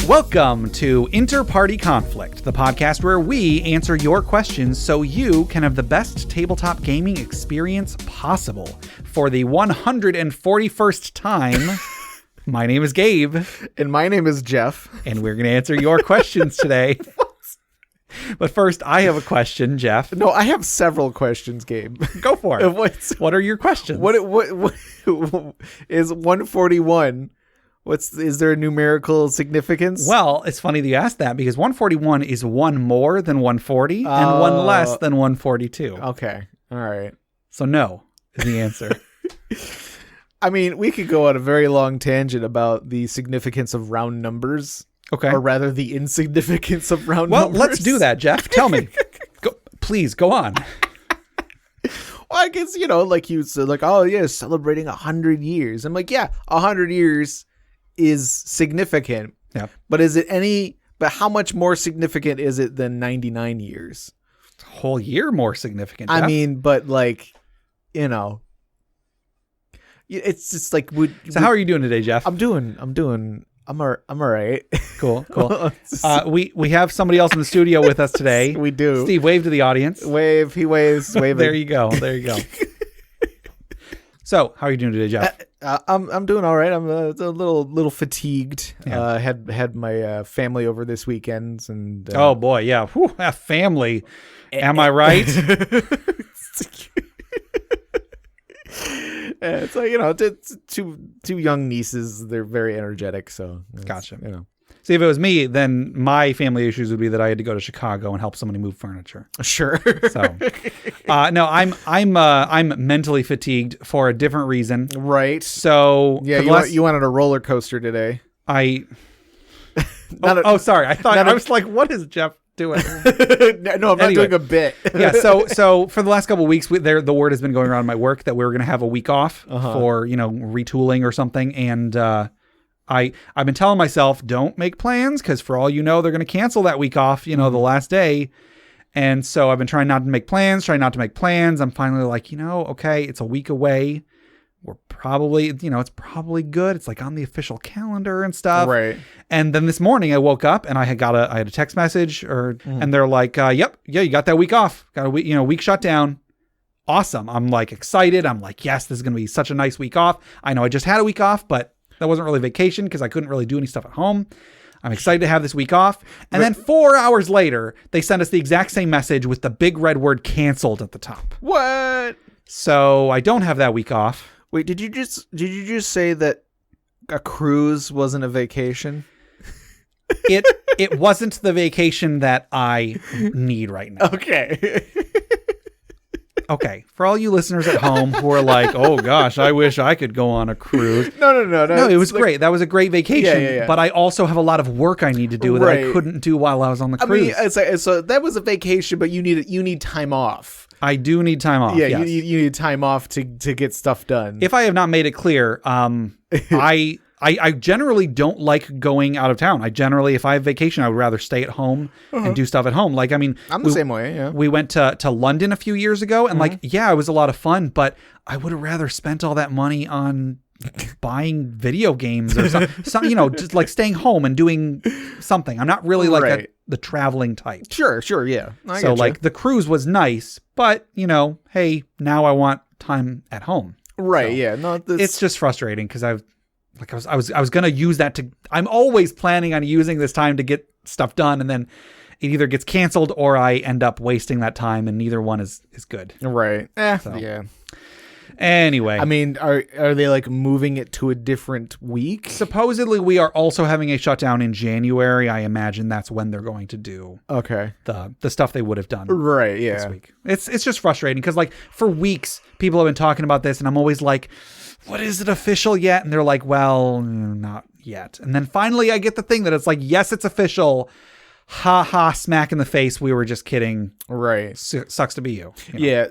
Welcome to InterPartyConflict, the podcast where we answer your questions so you can have the best tabletop gaming experience possible. For the 141st time, my name is Gabe. And my name is Jeff. And we're going to answer your questions today. But first, I have a question, Jeff. No, I have several questions, Gabe. Go for it. What are your questions? What is 141? Is there a numerical significance? Well, it's funny that you asked that because 141 is one more than 140 and one less than 142. Okay. All right. So no is the answer. I mean, we could go on a very long tangent about the significance of round numbers. Okay. Or rather, the insignificance of round numbers. Well, let's do that, Jeff. Tell me. Please, go on. Well, I guess, like you said, like, oh, yeah, celebrating 100 years. I'm like, yeah, 100 years is significant. Yeah. But how much more significant is it than 99 years? It's a whole year more significant, Jeff. I mean, but like, it's just like, so how are you doing today, Jeff? I'm all right. Cool. We have somebody else in the studio with us today. We do. Steve, wave to the audience. Wave. He waves. Waving. There you go. So, how are you doing today, Jeff? I'm doing all right. I'm a little fatigued. Yeah. Had my family over this weekend, and oh boy, yeah. Whew, family. Am I right? It's like, two young nieces. They're very energetic. So gotcha. See, if it was me, then my family issues would be that I had to go to Chicago and help somebody move furniture. Sure. So, no, I'm mentally fatigued for a different reason. Right. So yeah, you wanted a roller coaster today. Sorry. I was like, what is Jeff doing? No, I'm not doing a bit. Yeah. So for the last couple of weeks, the word has been going around my work that we were going to have a week off for retooling or something, and I've been telling myself, don't make plans because for all you know, they're going to cancel that week off, the last day. And so I've been trying not to make plans. I'm finally like, okay, it's a week away. We're probably, it's probably good. It's like on the official calendar and stuff. Right. And then this morning I woke up and I had a text message and they're like, yep, you got that week off. Got a week, week shut down. Awesome. I'm like excited. I'm like, yes, this is going to be such a nice week off. I know I just had a week off, but that wasn't really vacation because I couldn't really do any stuff at home. I'm excited to have this week off. And then 4 hours later, they sent us the exact same message with the big red word canceled at the top. What? So I don't have that week off. Wait, did you just say that a cruise wasn't a vacation? It wasn't the vacation that I need right now. Okay. Okay, for all you listeners at home who are like, oh gosh, I wish I could go on a cruise. No. No, it was great. That was a great vacation. Yeah. But I also have a lot of work I need to do that I couldn't do while I was on the cruise. I mean, so that was a vacation, but you need time off. I do need time off. Yeah, yes. you need time off to get stuff done. If I have not made it clear, I generally don't like going out of town. If I have vacation, I would rather stay at home and do stuff at home. Like, I mean, I'm the same way. Yeah. We went to London a few years ago and it was a lot of fun, but I would have rather spent all that money on buying video games or something, just like staying home and doing something. I'm not really like the traveling type. Sure. Yeah. So like the cruise was nice, but hey, now I want time at home. Right. So yeah. No, it's just frustrating because I was going to use that I'm always planning on using this time to get stuff done. And then it either gets canceled or I end up wasting that time and neither one is good. Right. Yeah. Anyway. I mean, are they like moving it to a different week? Supposedly we are also having a shutdown in January. I imagine that's when they're going to do the stuff they would have done this week. It's just frustrating because like for weeks people have been talking about this and I'm always like, what is it official yet? And they're like, well, not yet. And then finally I get the thing that it's like, yes, it's official. Ha ha, smack in the face. We were just kidding. Right. Sucks to be you. Yeah.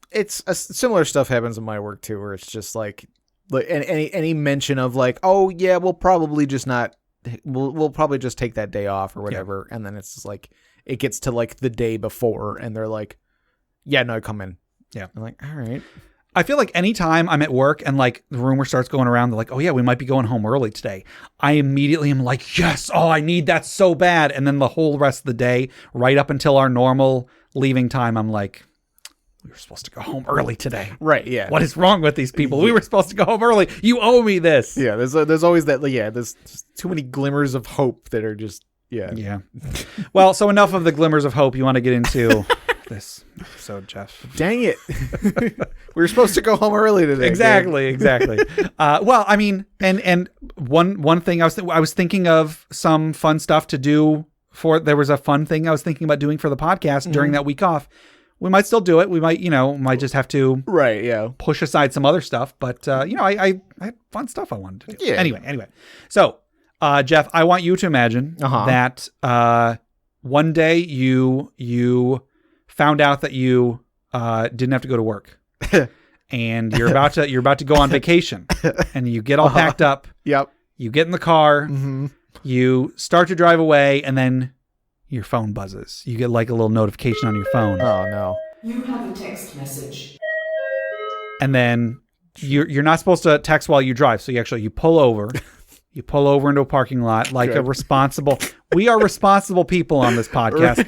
It's similar stuff happens in my work too, where it's just like any mention of like, oh yeah, we'll probably just take that day off or whatever. Yeah. And then it's just like, it gets to like the day before and they're like, yeah, no, come in. Yeah. I'm like, all right. I feel like anytime I'm at work and like the rumor starts going around, they're like, oh yeah, we might be going home early today. I immediately am like, yes, oh, I need that so bad. And then the whole rest of the day, right up until our normal leaving time, I'm like, we were supposed to go home early today. Right, yeah. What is wrong with these people? We were supposed to go home early. You owe me this. Yeah, there's always that, there's just too many glimmers of hope that are just, Yeah. Well, so enough of the glimmers of hope. You want to get into this episode, Jeff. Dang it. We were supposed to go home early today. Exactly. Well, I mean, and one thing I was thinking of some fun stuff to do there was a fun thing I was thinking about doing for the podcast during that week off. We might still do it. We might, might just have to push aside some other stuff. But, I had fun stuff I wanted to do. Yeah. Anyway. So, Jeff, I want you to imagine that one day you found out that you didn't have to go to work. And you're about to go on vacation. And you get all packed up. Yep. You get in the car. Mm-hmm. You start to drive away, and then your phone buzzes. You get like a little notification on your phone. Oh no. You have a text message. And then you're not supposed to text while you drive. So you pull over. You pull over into a parking lot like a responsible. We are responsible people on this podcast.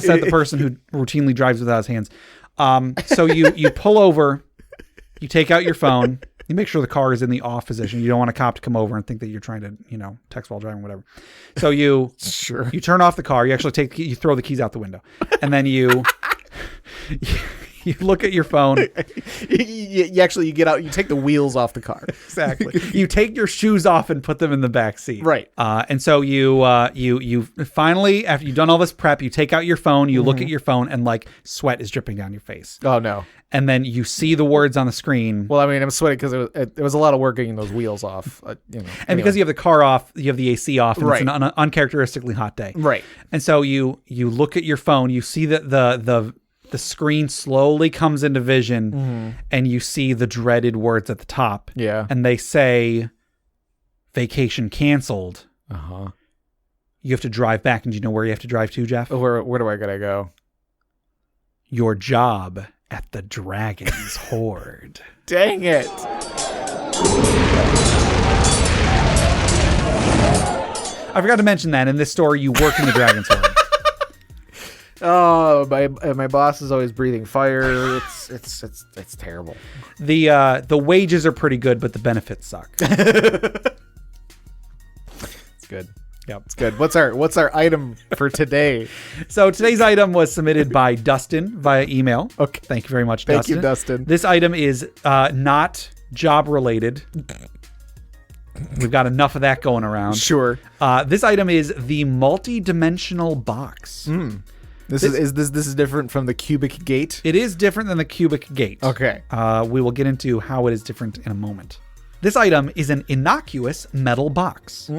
Said the person who routinely drives without his hands. So you pull over, you take out your phone, you make sure the car is in the off position. You don't want a cop to come over and think that you're trying to, text while driving, whatever. So you turn off the car. You actually you throw the keys out the window, and then you look at your phone. You get out. You take the wheels off the car. Exactly. You take your shoes off and put them in the back seat. Right. And so you finally, after you've done all this prep, you take out your phone. You look at your phone, and like sweat is dripping down your face. Oh no. And then you see the words on the screen. Well, I mean, I'm sweating because it was a lot of work getting those wheels off. And because you have the car off, you have the AC off, and it's an uncharacteristically hot day. Right. And so you look at your phone. You see that the screen slowly comes into vision, and you see the dreaded words at the top. Yeah. And they say, vacation canceled. Uh-huh. You have to drive back. And do you know where you have to drive to, Jeff? Where do I gotta go? Your job at the Dragon's Hoard. Dang it. I forgot to mention that in this story, you work in the Dragon's Hoard. Oh, my boss is always breathing fire. It's terrible. The wages are pretty good, but the benefits suck. It's good. Yep. It's good. What's our item for today? So today's item was submitted by Dustin via email. Okay. Thank you very much, Thank Dustin. you, Dustin. This item is not job related. We've got enough of that going around. Sure. This item is the multi-dimensional box. This is different from the cubic gate. It is different than the cubic gate. Okay. We will get into how it is different in a moment. This item is an innocuous metal box.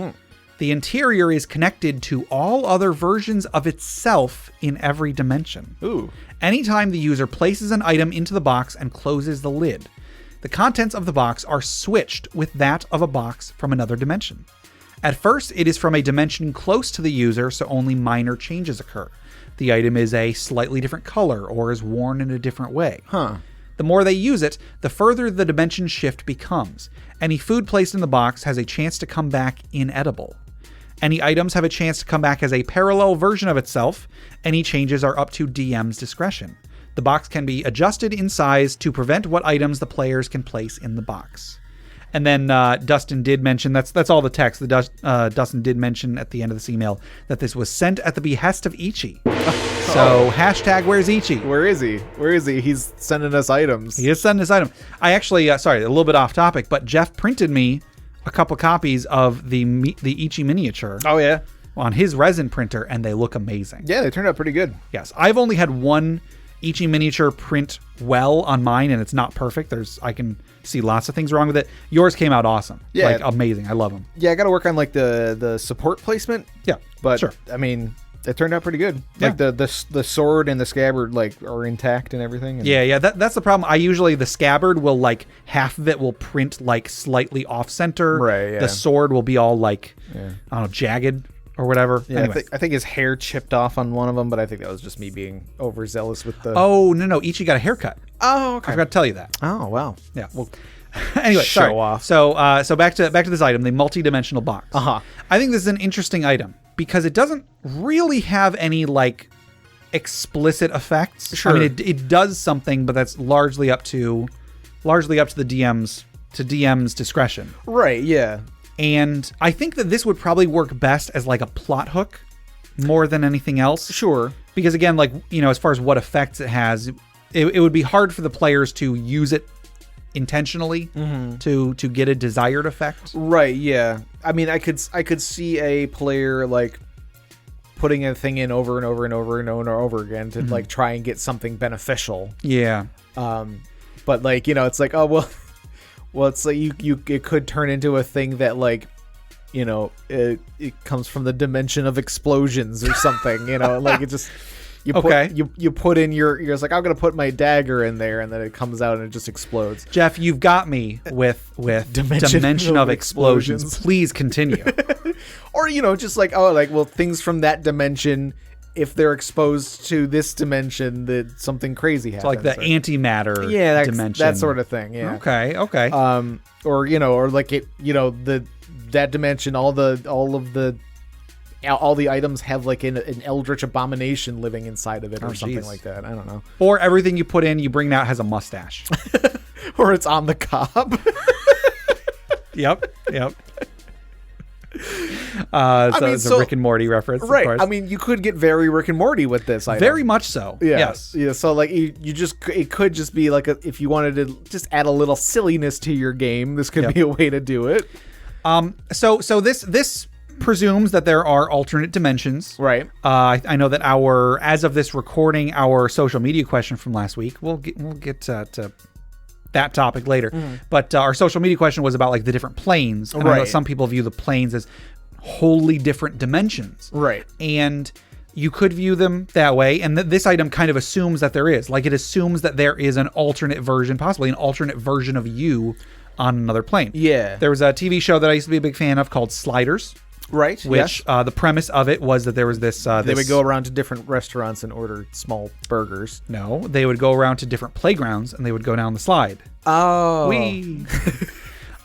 The interior is connected to all other versions of itself in every dimension. Ooh. Anytime the user places an item into the box and closes the lid, the contents of the box are switched with that of a box from another dimension. At first, it is from a dimension close to the user, so only minor changes occur. The item is a slightly different color or is worn in a different way. Huh. The more they use it, the further the dimension shift becomes. Any food placed in the box has a chance to come back inedible. Any items have a chance to come back as a parallel version of itself. Any changes are up to DM's discretion. The box can be adjusted in size to prevent what items the players can place in the box. And then Dustin did mention, that's all the text. Dustin did mention at the end of this email that this was sent at the behest of Ichi. So hashtag where's Ichi? Where is he? He's sending us items. He is sending us items. I actually, sorry, a little bit off topic, but Jeff printed me a couple copies of the Ichi miniature. Oh yeah. On his resin printer, and they look amazing. Yeah, they turned out pretty good. Yes. I've only had one Ichi miniature print well on mine, and it's not perfect. I can see lots of things wrong with it. Yours came out awesome. Yeah. Like amazing. I love them. Yeah, I got to work on like the support placement. Yeah. But sure. I mean, it turned out pretty good. Yeah. Like the sword and the scabbard like are intact and everything. And yeah. That's the problem. I usually, the scabbard will like half of it will print like slightly off center. Right. Yeah. The sword will be all like, I don't know, jagged. or whatever. Yeah, Anyway. I think his hair chipped off on one of them, but I think that was just me being overzealous with the... Oh, no. Ichi got a haircut. Oh, I okay. forgot to tell you that. Oh, wow. Yeah. Well, anyway, Show sorry. off. So back to this item, the multi-dimensional box. Uh-huh. I think this is an interesting item because it doesn't really have any like explicit effects. Sure. I mean, it does something, but that's largely up to the DM's discretion. Right, yeah. And I think that this would probably work best as like a plot hook more than anything else. Sure. Because again, like, you know, as far as what effects it has, it would be hard for the players to use it intentionally to get a desired effect. Right, yeah. I mean, I could see a player like putting a thing in over and over and over and over and over again to like try and get something beneficial. Yeah. But like, you know, it's like, oh well, it's like it could turn into a thing that like, you know, it comes from the dimension of explosions or something, you know, like it just you put in you're like, I'm gonna put my dagger in there, and then it comes out and it just explodes. Jeff, you've got me with dimension of explosions. Please continue. Or, you know, just like, oh, like, well, things from that dimension, if they're exposed to this dimension, that something crazy happens. So like the antimatter dimension. That sort of thing, yeah. Okay. Or, you know, or like it, you know, that dimension, all the items have like an eldritch abomination living inside of it, or something like that. I don't know. Or everything you put in, you bring out has a mustache. Or it's on the cob. Yep. It's a Rick and Morty reference, right? Of course. I mean, you could get very Rick and Morty with this item. Very much so. Yeah. Yes. Yeah. So like, it could just be like if you wanted to just add a little silliness to your game, this could be a way to do it. So this presumes that there are alternate dimensions. Right. I know that as of this recording, our social media question from last week, we'll get to that topic later. But our social media question was about like the different planes. And I know some people view the planes as wholly different dimensions. Right. And you could view them that way. And this item kind of assumes that there is. Like, it assumes that there is an alternate version, possibly an alternate version of you on another plane. Yeah. There was a TV show that I used to be a big fan of called Sliders. Right. Which the premise of it was that there was this. They would go around to different restaurants and order small burgers. No, they would go around to different playgrounds and they would go down the slide. Oh. Whee!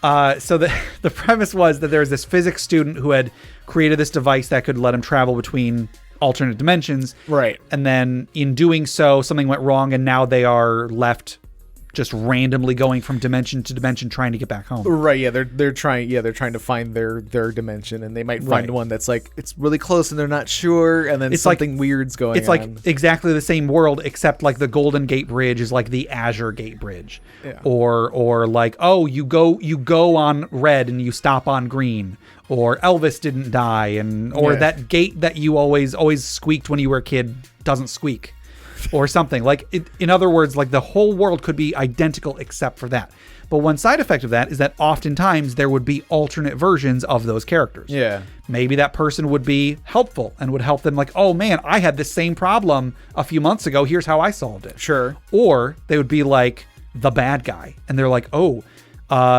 So the premise was that there was this physics student who had created this device that could let him travel between alternate dimensions. Right. And then in doing so, something went wrong, and now they are left just randomly going from dimension to dimension trying to get back home. Right, yeah, they're trying to find their dimension, and they might find one that's like it's really close and they're not sure, and then it's something weird's going on. It's like exactly the same world, except like the Golden Gate Bridge is like the Azure Gate Bridge. Yeah. Or like, oh, you go on red and you stop on green. Or Elvis didn't die, or that gate that you always squeaked when you were a kid doesn't squeak. Or something. Like, in other words, like the whole world could be identical except for that. But one side effect of that is that oftentimes there would be alternate versions of those characters. Yeah. Maybe that person would be helpful and would help them, like, oh man, I had this same problem a few months ago. Here's how I solved it. Sure. Or they would be like the bad guy. And they're like, oh,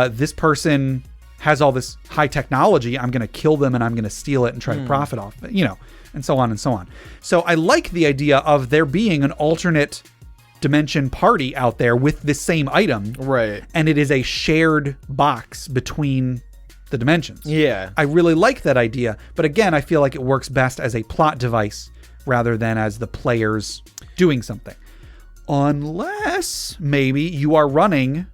this person has all this high technology. I'm going to kill them and I'm going to steal it and try to profit off it, you know. And so on and so on. So I like the idea of there being an alternate dimension party out there with this same item. Right. And it is a shared box between the dimensions. Yeah. I really like that idea. But again, I feel like it works best as a plot device rather than as the players doing something. Unless maybe you are running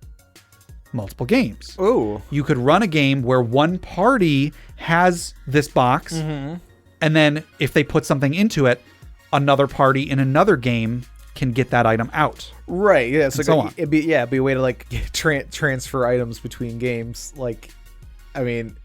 multiple games. Ooh. You could run a game where one party has this box. Mm-hmm. And then if they put something into it, another party in another game can get that item out. Right. Yeah. So it'd be a way to like transfer items between games. Like, I mean,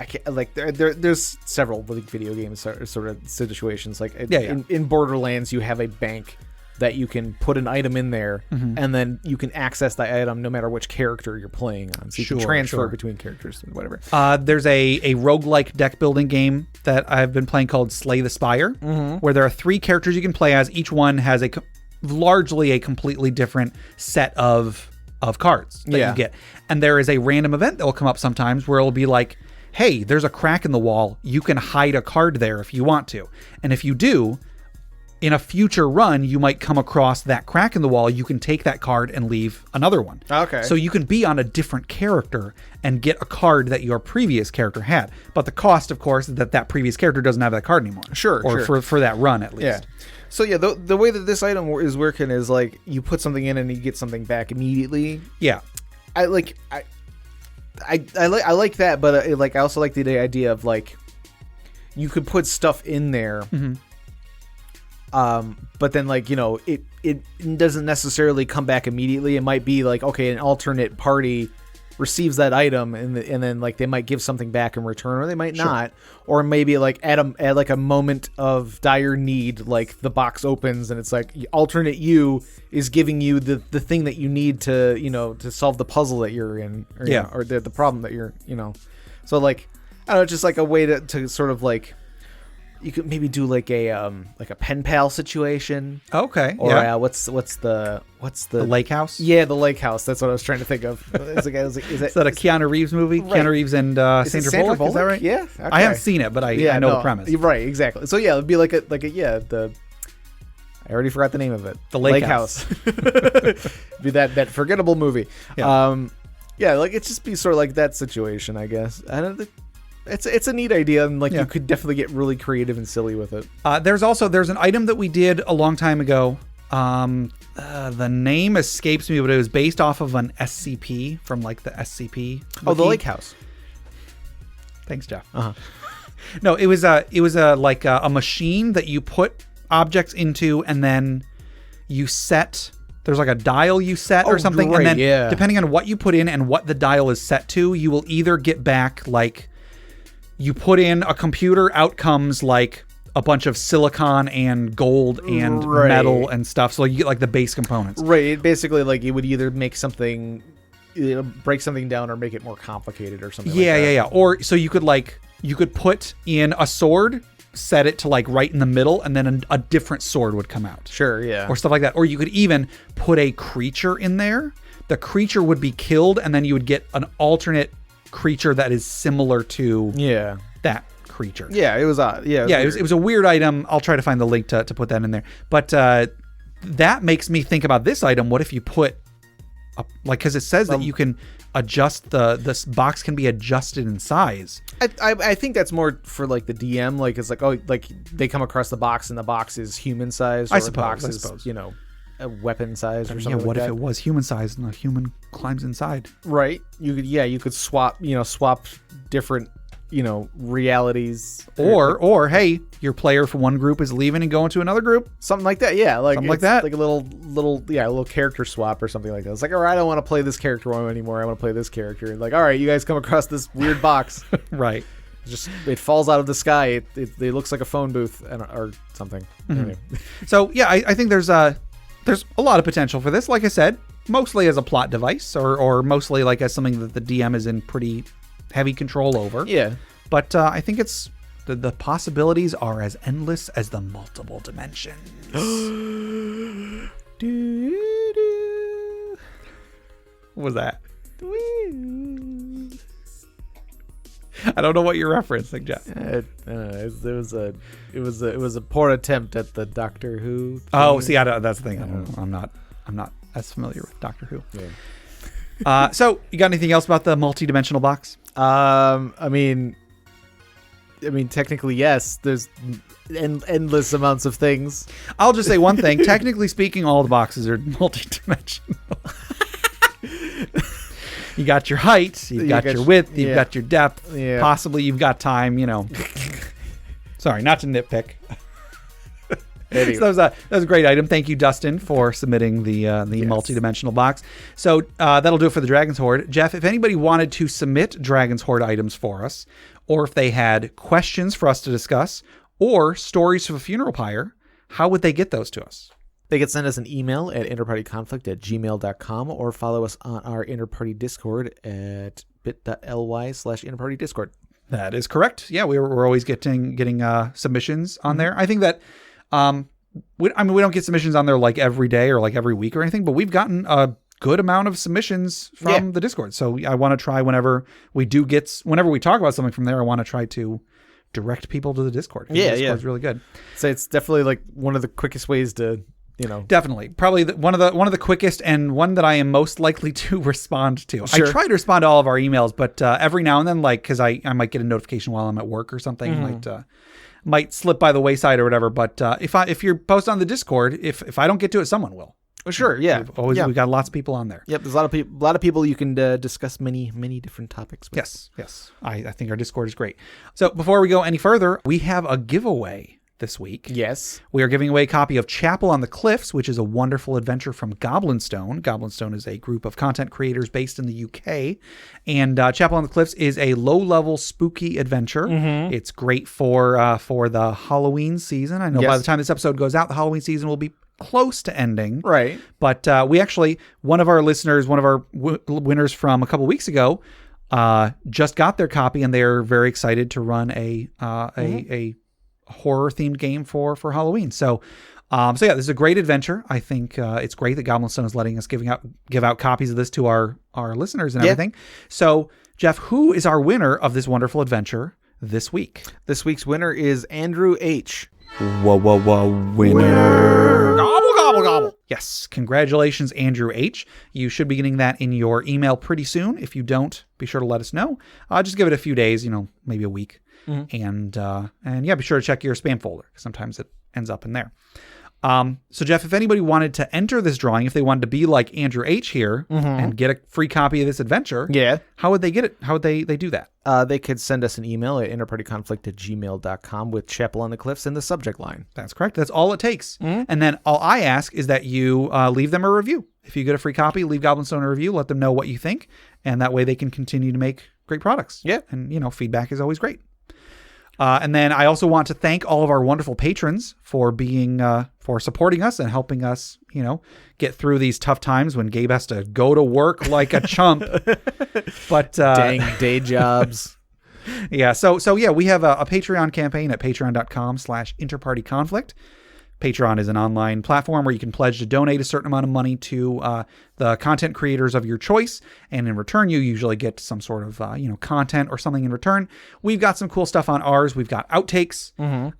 I can't like there's several like video games sort of situations. Like in Borderlands, you have a bank that you can put an item in there, and then you can access the item no matter which character you're playing on. So you can transfer between characters and whatever. There's a roguelike deck building game that I've been playing called Slay the Spire, where there are 3 characters you can play as. Each one has largely a completely different set of cards that you get. And there is a random event that will come up sometimes where it'll be like, hey, there's a crack in the wall. You can hide a card there if you want to. And if you do, in a future run, you might come across that crack in the wall. You can take that card and leave another one. Okay. So you can be on a different character and get a card that your previous character had. But the cost, of course, is that previous character doesn't have that card anymore. Sure. Or for that run, at least. Yeah. So yeah, the way that this item is working is like you put something in and you get something back immediately. Yeah. I like that, but I also like the idea of like you could put stuff in there. Mm-hmm. But then like, it doesn't necessarily come back immediately. It might be like, okay, an alternate party receives that item and then like they might give something back in return, or they might not, or maybe like at like a moment of dire need, like the box opens and it's like alternate you is giving you the thing that you need to, to solve the puzzle that you're in, or, or the problem that you're, so like, I don't know, just like a way to sort of like, you could maybe do like a pen pal situation. Okay. Or what's the lake house? Yeah, the lake house. That's what I was trying to think of. Is that a Keanu Reeves movie? Right. Keanu Reeves and Sandra Bullock? Is that right? Yeah. Okay. I haven't seen it, but I know the premise. Right. Exactly. So yeah, it'd be like a I already forgot the name of it. The Lake House. Be that forgettable movie. Yeah. Like it just be sort of like that situation, I guess. I don't think. It's a neat idea, and like you could definitely get really creative and silly with it. There's an item that we did a long time ago. The name escapes me, but it was based off of an SCP from like the SCP. Oh, the Lake House. Thanks, Jeff. Uh-huh. No, it was like a machine that you put objects into, and then you set. There's like a dial you set or something, great, and then depending on what you put in and what the dial is set to, you will either get back like. You put in a computer, out comes like a bunch of silicon and gold and metal and stuff. So you get like the base components. Right. Basically, like it would either make something, break something down, or make it more complicated or something. Yeah. Or so you could put in a sword, set it to like right in the middle, and then a different sword would come out. Sure. Yeah. Or stuff like that. Or you could even put a creature in there. The creature would be killed, and then you would get an alternate creature that is similar to that creature. Yeah, it was odd. It was a weird item. I'll try to find the link to put that in there. But that makes me think about this item. What if you put because it says that you can adjust this box can be adjusted in size. I think that's more for like the DM. Like it's like, oh, like they come across the box and the box is human size. Or I the suppose. box is, a weapon size or something. Yeah, what like if that. it was human size and a human climbs inside? Right. You could swap different, realities. Or hey, your player from one group is leaving and going to another group. Something like that. Yeah, like something like that. Like a little character swap or something like that. It's like, all right, I don't want to play this character anymore. I want to play this character. And like, all right, you guys come across this weird box. Right. It falls out of the sky. It looks like a phone booth or something. Mm-hmm. Anyway. So yeah, I think there's a lot of potential for this. Like I said, mostly as a plot device, or mostly like as something that the DM is in pretty heavy control over. Yeah. But I think it's the possibilities are as endless as the multiple dimensions. What was that? I don't know what you're referencing, Jeff. It was a poor attempt at the Doctor Who thing. Oh, see, that's the thing. I'm not as familiar with Doctor Who. Yeah. So you got anything else about the multi-dimensional box? I mean, technically, yes. There's endless amounts of things. I'll just say one thing. Technically speaking, all the boxes are multi-dimensional. You got your height, you've got your width, you've got your depth. Yeah. Possibly you've got time, Sorry, not to nitpick. Anyway. So that was a great item. Thank you, Dustin, for submitting the multi-dimensional box. So that'll do it for the Dragon's Hoard. Jeff, if anybody wanted to submit Dragon's Hoard items for us, or if they had questions for us to discuss, or stories of a funeral pyre, how would they get those to us? They could send us an email at interpartyconflict@gmail.com or follow us on our Interparty Discord at bit.ly/interpartydiscord. That is correct. Yeah, we're always getting submissions on there. I think that we don't get submissions on there like every day or like every week or anything, but we've gotten a good amount of submissions from the Discord. So I want to try whenever we talk about something from there, I want to try to direct people to the Discord. Yeah, the Discord's really good. So it's definitely like one of the quickest ways to, Definitely. Probably one of the quickest and one that I am most likely to respond to. Sure. I try to respond to all of our emails, but every now and then, like, because I might get a notification while I'm at work or something, might slip by the wayside or whatever. But if you're posted on the Discord, if I don't get to it, someone will. Well, sure, yeah. We've got lots of people on there. Yep, there's a lot of people you can discuss many different topics with. Yes. I think our Discord is great. So before we go any further, we have a giveaway this week. Yes. We are giving away a copy of Chapel on the Cliffs, which is a wonderful adventure from Goblinstone. Goblinstone is a group of content creators based in the UK. And Chapel on the Cliffs is a low-level spooky adventure. It's great for the Halloween season. I know by the time this episode goes out, the Halloween season will be close to ending. Right. But we actually, one of our listeners, one of our winners from a couple weeks ago, just got their copy, and they're very excited to run a horror themed game for Halloween. So this is a great adventure. I think it's great that Goblinstone is letting us give out copies of this to our listeners and everything. So Jeff, who is our winner of this wonderful adventure this week? This week's winner is Andrew H. Whoa, winner. Gobble. Yes, congratulations, Andrew H. You should be getting that in your email pretty soon. If you don't, be sure to let us know. Just give it a few days, maybe a week. And be sure to check your spam folder, because sometimes it ends up in there. So Jeff, if anybody wanted to enter this drawing, if they wanted to be like Andrew H here and get a free copy of this adventure, how would they get it? How would they do that? They could send us an email at interpartyconflict@gmail.com with Chapel on the Cliffs in the subject line. That's correct. That's all it takes. And then all I ask is that you leave them a review. If you get a free copy, leave Goblinstone a review. Let them know what you think. And that way they can continue to make great products. Yeah. And, feedback is always great. And then I also want to thank all of our wonderful patrons for for supporting us and helping us, get through these tough times when Gabe has to go to work like a chump. But dang day jobs. Yeah. So we have a Patreon campaign at patreon.com/InterPartyConflict. Patreon is an online platform where you can pledge to donate a certain amount of money to the content creators of your choice. And in return, you usually get some sort of, content or something in return. We've got some cool stuff on ours. We've got outtakes.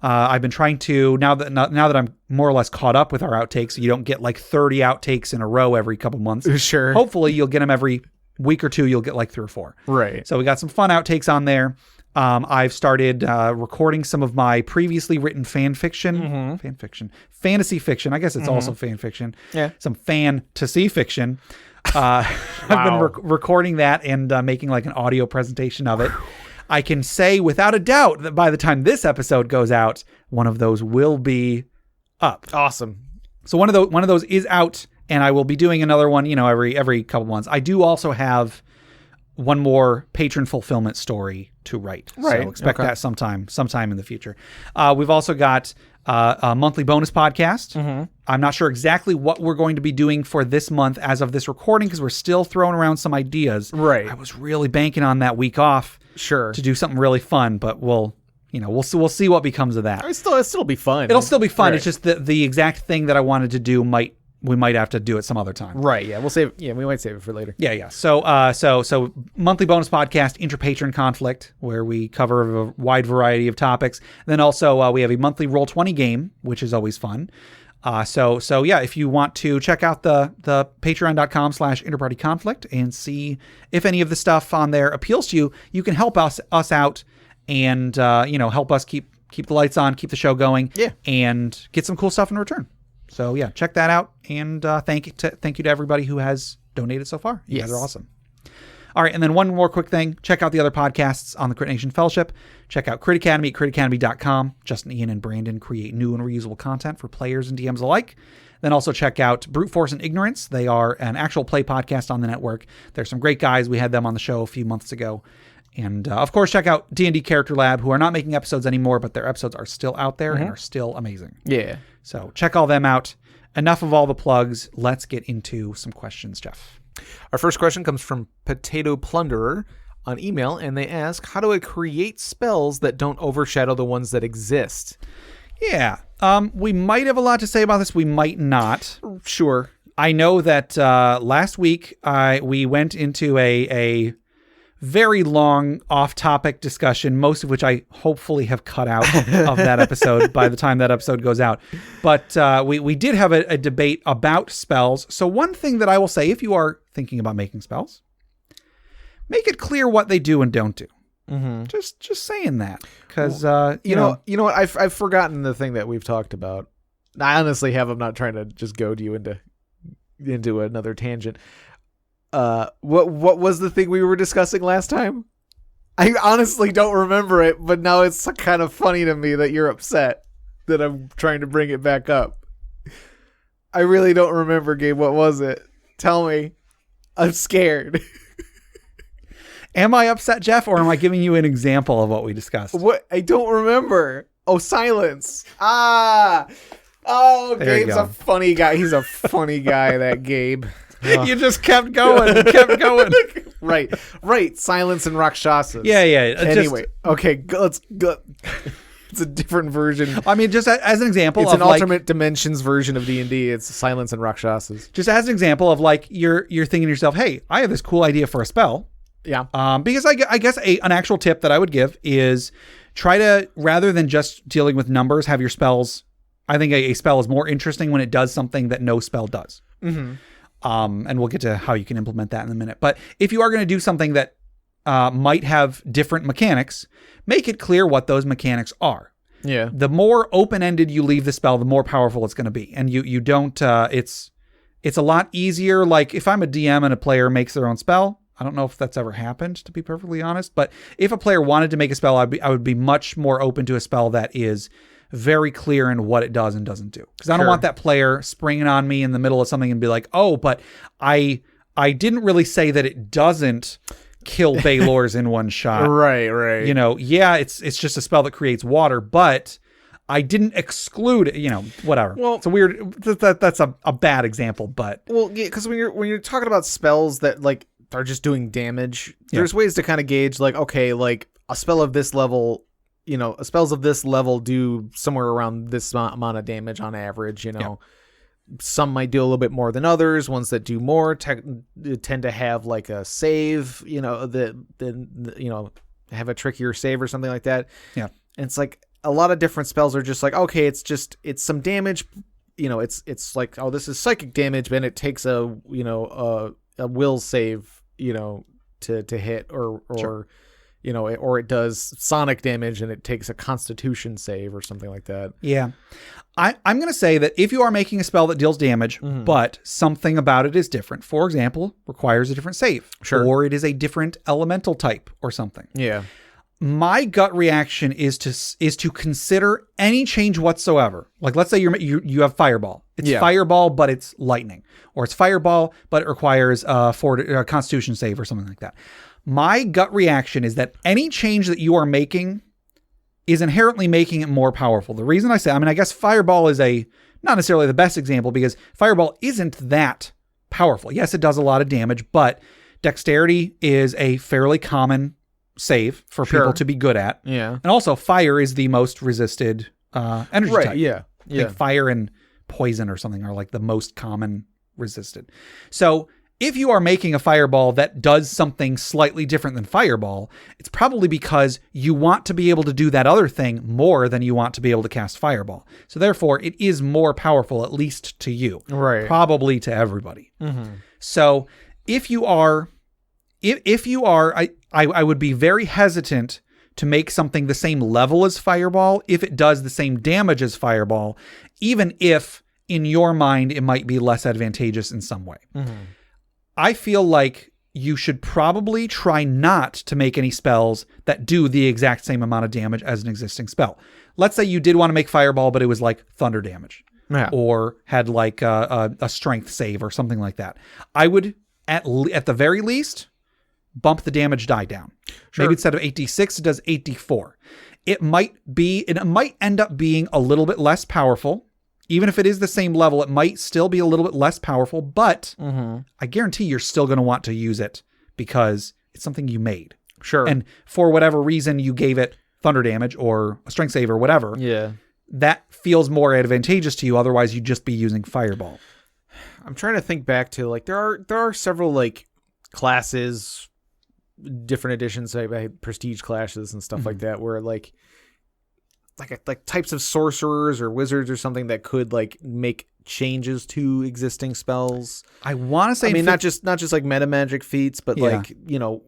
I've been trying to, now that I'm more or less caught up with our outtakes, you don't get like 30 outtakes in a row every couple months. Sure. Hopefully you'll get them every week or two. You'll get like 3 or 4. Right. So we got some fun outtakes on there. I've started recording some of my previously written fantasy fiction. I guess it's also fan fiction. Yeah. Some fantasy fiction. I've been recording that and making like an audio presentation of it. I can say without a doubt that by the time this episode goes out, one of those will be up. Awesome. So one of those is out, and I will be doing another one, every couple months. I do also have one more patron fulfillment story to write. Right. So expect that sometime in the future. We've also got a monthly bonus podcast. I'm not sure exactly what we're going to be doing for this month as of this recording, because we're still throwing around some ideas. Right. I was really banking on that week off to do something really fun, but we'll see what becomes of that. It'll still be fun. It'll still be fun. Right. It's just the exact thing that I wanted to do we might have to do it some other time. Right. Yeah. We'll save. Yeah. We might save it for later. Yeah. So monthly bonus podcast, InterPatronConflict, where we cover a wide variety of topics. And then also we have a monthly Roll20 game, which is always fun. So if you want to check out the patreon.com/InterPartyConflict and see if any of the stuff on there appeals to you, you can help us out and help us keep the lights on, keep the show going, and get some cool stuff in return. So yeah, check that out, and thank you to everybody who has donated so far. You guys are awesome. All right, and then one more quick thing. Check out the other podcasts on the Crit Nation Fellowship. Check out Crit Academy at critacademy.com. Justin, Ian, and Brandon create new and reusable content for players and DMs alike. Then also check out Brute Force and Ignorance. They are an actual play podcast on the network. There's some great guys. We had them on the show a few months ago. And of course, check out D&D Character Lab, who are not making episodes anymore, but their episodes are still out there and are still amazing. Yeah. So check all them out. Enough of all the plugs. Let's get into some questions, Jeff. Our first question comes from Potato Plunderer on email, and they ask, how do I create spells that don't overshadow the ones that exist? Yeah. We might have a lot to say about this. We might not. Sure. I know that last week we went into a very long off-topic discussion, most of which I hopefully have cut out of that episode by the time that episode goes out. But we did have a debate about spells. So one thing that I will say, if you are thinking about making spells, make it clear what they do and don't do. Mm-hmm. Just saying that, because you know what, I've forgotten the thing that we've talked about. I honestly have. I'm not trying to just goad you into another tangent. What was the thing we were discussing last time? I honestly don't remember it, but now it's kind of funny to me that you're upset that I'm trying to bring it back up. I really don't remember, Gabe. What was it? Tell me. I'm scared. Am I upset, Jeff, or am I giving you an example of what we discussed? What? I don't remember. Oh, silence. Oh, Gabe's a funny guy. He's a funny guy, that Gabe. You just kept going. Right. Silence and Rakshasas. Yeah. Anyway, okay, let's go. It's a different version. I mean, just as an example, it's an alternate dimensions version of D&D. It's Silence and Rakshasas. Just as an example of like you're thinking to yourself, hey, I have this cool idea for a spell. Yeah. Because I guess an actual tip that I would give is try to, rather than just dealing with numbers, have your spells. I think a spell is more interesting when it does something that no spell does. Mm-hmm. And we'll get to how you can implement that in a minute. But if you are going to do something that might have different mechanics, make it clear what those mechanics are. Yeah. The more open-ended you leave the spell, the more powerful it's going to be. And you don't, it's a lot easier. Like if I'm a DM and a player makes their own spell, I don't know if that's ever happened, to be perfectly honest, but if a player wanted to make a spell, I would be much more open to a spell that is very clear in what it does and doesn't do. Because I don't want that player springing on me in the middle of something and be like, oh, but I didn't really say that it doesn't kill Baylors in one shot. Right. You know, yeah, it's just a spell that creates water, but I didn't exclude it, whatever. Well, it's a weird, that's a bad example, but. Well, yeah, because when you're talking about spells that like are just doing damage, there's ways to kind of gauge like, okay, like a spell of this level, spells of this level do somewhere around this amount of damage on average, Some might do a little bit more than others. Ones that do more tend to have like a save, have a trickier save or something like that. Yeah. And it's like a lot of different spells are just like, okay, it's some damage, it's like, oh, this is psychic damage, and it takes a will save, to hit or sure. Or it does sonic damage and it takes a constitution save or something like that. Yeah. I'm going to say that if you are making a spell that deals damage, but something about it is different, for example, requires a different save, or it is a different elemental type or something. Yeah. My gut reaction is to consider any change whatsoever. Like, let's say you have fireball. It's fireball, but it's lightning, or it's fireball, but it requires a constitution save or something like that. My gut reaction is that any change that you are making is inherently making it more powerful. The reason I say, I guess fireball is not necessarily the best example, because fireball isn't that powerful. Yes, it does a lot of damage, but dexterity is a fairly common save for people to be good at. Yeah. And also fire is the most resisted energy type. Yeah. I think fire and poison or something are like the most common resisted. So if you are making a fireball that does something slightly different than fireball, it's probably because you want to be able to do that other thing more than you want to be able to cast fireball. So therefore, it is more powerful, at least to you. Right. Probably to everybody. Mm-hmm. So if you are, I would be very hesitant to make something the same level as fireball if it does the same damage as fireball, even if in your mind it might be less advantageous in some way. Mm-hmm. I feel like you should probably try not to make any spells that do the exact same amount of damage as an existing spell. Let's say you did want to make fireball, but it was like thunder damage, or had like a strength save or something like that. I would at the very least bump the damage die down. Sure. Maybe instead of 8d6, it does 8d4. It might end up being a little bit less powerful. Even if it is the same level, it might still be a little bit less powerful, but I guarantee you're still going to want to use it because it's something you made. Sure. And for whatever reason you gave it thunder damage or a strength save or whatever. Yeah. That feels more advantageous to you. Otherwise, you'd just be using fireball. I'm trying to think back to like there are several like classes, different editions, like prestige classes and stuff like that, where like types of sorcerers or wizards or something that could like make changes to existing spells. I want to say, I mean, not just like meta magic feats, but like, you know,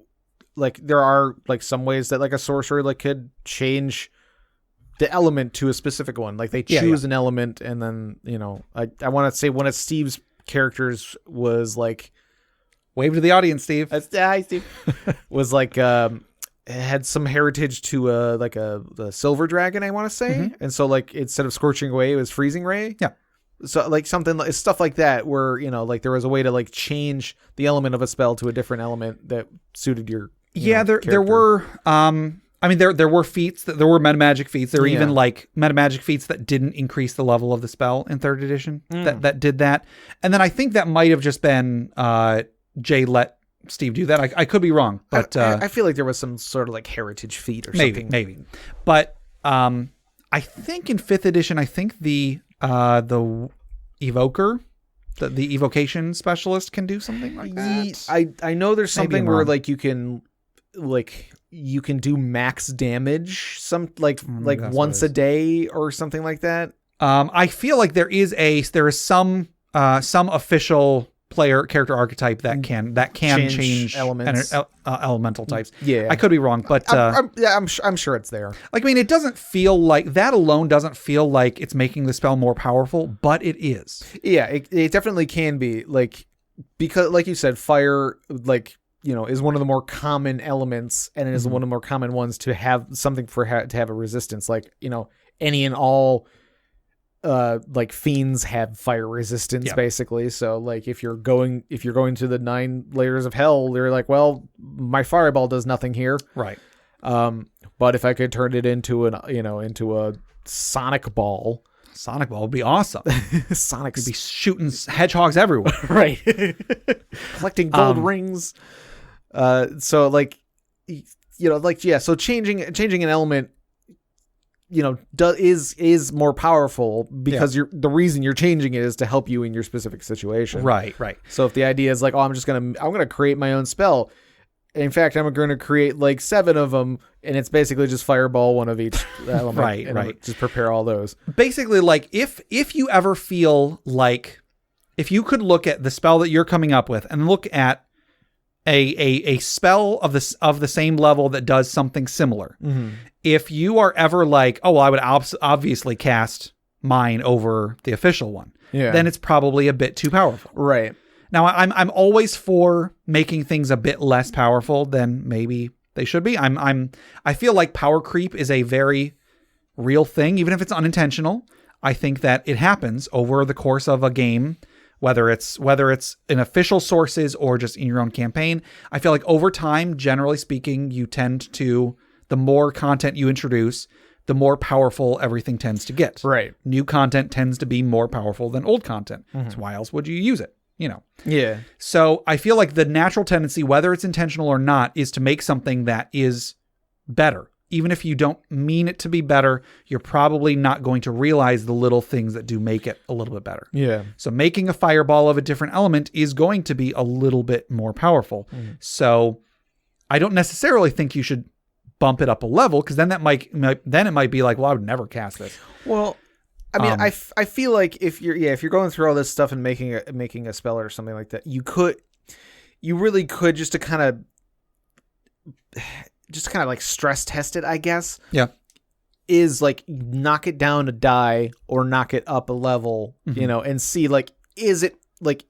like there are like some ways that like a sorcerer like could change the element to a specific one. Like they choose an element, and then, you know, I want to say one of Steve's characters was like, wave to the audience, Steve. Hi, Steve. Was like had some heritage to the silver dragon, I want to say, and so like instead of scorching away, it was freezing ray. Yeah. So like something like stuff like that, where, you know, like there was a way to like change the element of a spell to a different element that suited your there were I mean there were feats there were meta magic feats. There were even like meta magic feats that didn't increase the level of the spell in 3rd edition that did that. And then I think that might have just been Jay let Steve do that. I could be wrong, but I feel like there was some sort of like heritage feat or something. Maybe. But I think in 5th edition, I think the evoker, the evocation specialist can do something like that. I know there's something where like you can do max damage like once a day or something like that. I feel like there is some official character archetype that can change elements, elemental types. Yeah, I could be wrong, but I'm sure it's there. Like, I mean, it doesn't feel like that alone doesn't feel like it's making the spell more powerful, but it is. Yeah, it definitely can be, like, because like you said, fire, like, you know, is one of the more common elements, and it is one of the more common ones to have something to have a resistance. Like, you know, any and all like fiends have fire resistance, basically. So like if you're going to the 9 layers of hell, they're like, well, my fireball does nothing here, right? But if I could turn it into a sonic ball would be awesome. Sonic would be shooting hedgehogs everywhere, right? Collecting gold rings. So like, you know, like, yeah, so changing an element, you know, is more powerful because the reason you're changing it is to help you in your specific situation. Right. So if the idea is like, oh, I'm gonna create my own spell. In fact, I'm going to create like 7 of them, and it's basically just fireball one of each element. right. Just prepare all those. Basically, like if you ever feel like, if you could look at the spell that you're coming up with and look at a spell of the same level that does something similar. If you are ever like, oh, well, I would obviously cast mine over the official one, then it's probably a bit too powerful. Right. Now, I'm always for making things a bit less powerful than maybe they should be. I feel like power creep is a very real thing, even if it's unintentional. I think that it happens over the course of a game, whether it's in official sources or just in your own campaign. I feel like over time, generally speaking, you tend to, the more content you introduce, the more powerful everything tends to get. Right. New content tends to be more powerful than old content. So why else would you use it? You know. Yeah. So I feel like the natural tendency, whether it's intentional or not, is to make something that is better. Even if you don't mean it to be better, you're probably not going to realize the little things that do make it a little bit better. Yeah. So making a fireball of a different element is going to be a little bit more powerful. So I don't necessarily think you should bump it up a level, because then it might be like, well, I would never cast this. Well, I mean, I feel like if you're going through all this stuff and making a spell or something like that, you really could just to kind of like stress test it, I guess. Yeah. Is like knock it down a die or knock it up a level, you know, and see like, is it like,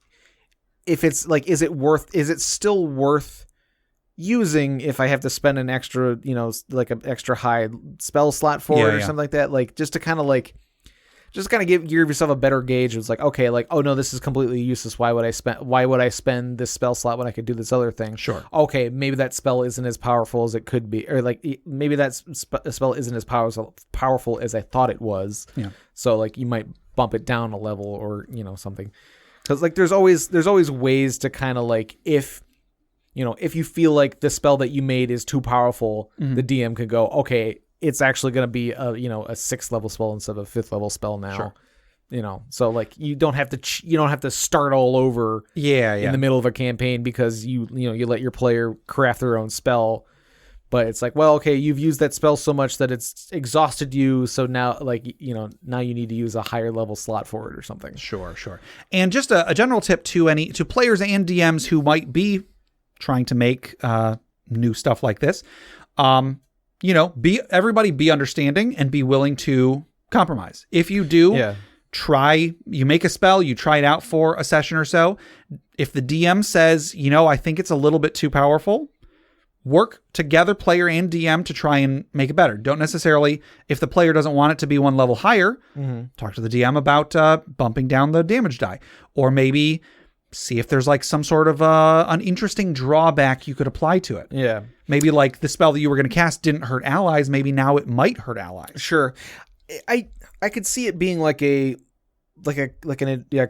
if it's like, is it still worth using if I have to spend an extra, you know, like an extra high spell slot for it or something like that, like just to kind of give yourself a better gauge. It's like, okay, like, oh no, this is completely useless. Why would I spend this spell slot when I could do this other thing? Sure. Okay, maybe that spell isn't as powerful as it could be, or like maybe that spell isn't as powerful as I thought it was. Yeah. So like you might bump it down a level, or, you know, something. Because like there's always ways to kind of like, if you feel like the spell that you made is too powerful, the DM could go, okay, it's actually going to be a 6th level spell instead of a 5th level spell now. Sure. So like you don't have to start all over in the middle of a campaign because you let your player craft their own spell. But it's like, well, okay, you've used that spell so much that it's exhausted you, so now now you need to use a higher level slot for it or something. Sure. And just a general tip to players and DMs who might be trying to make new stuff like this. Everybody be understanding and be willing to compromise. If you do you make a spell, you try it out for a session or so. If the DM says, I think it's a little bit too powerful, work together, player and DM, to try and make it better. Don't necessarily, if the player doesn't want it to be one level higher, talk to the DM about bumping down the damage die, or maybe see if there's like some sort of an interesting drawback you could apply to it. Yeah. Maybe like the spell that you were going to cast didn't hurt allies. Maybe now it might hurt allies. Sure. I could see it being like a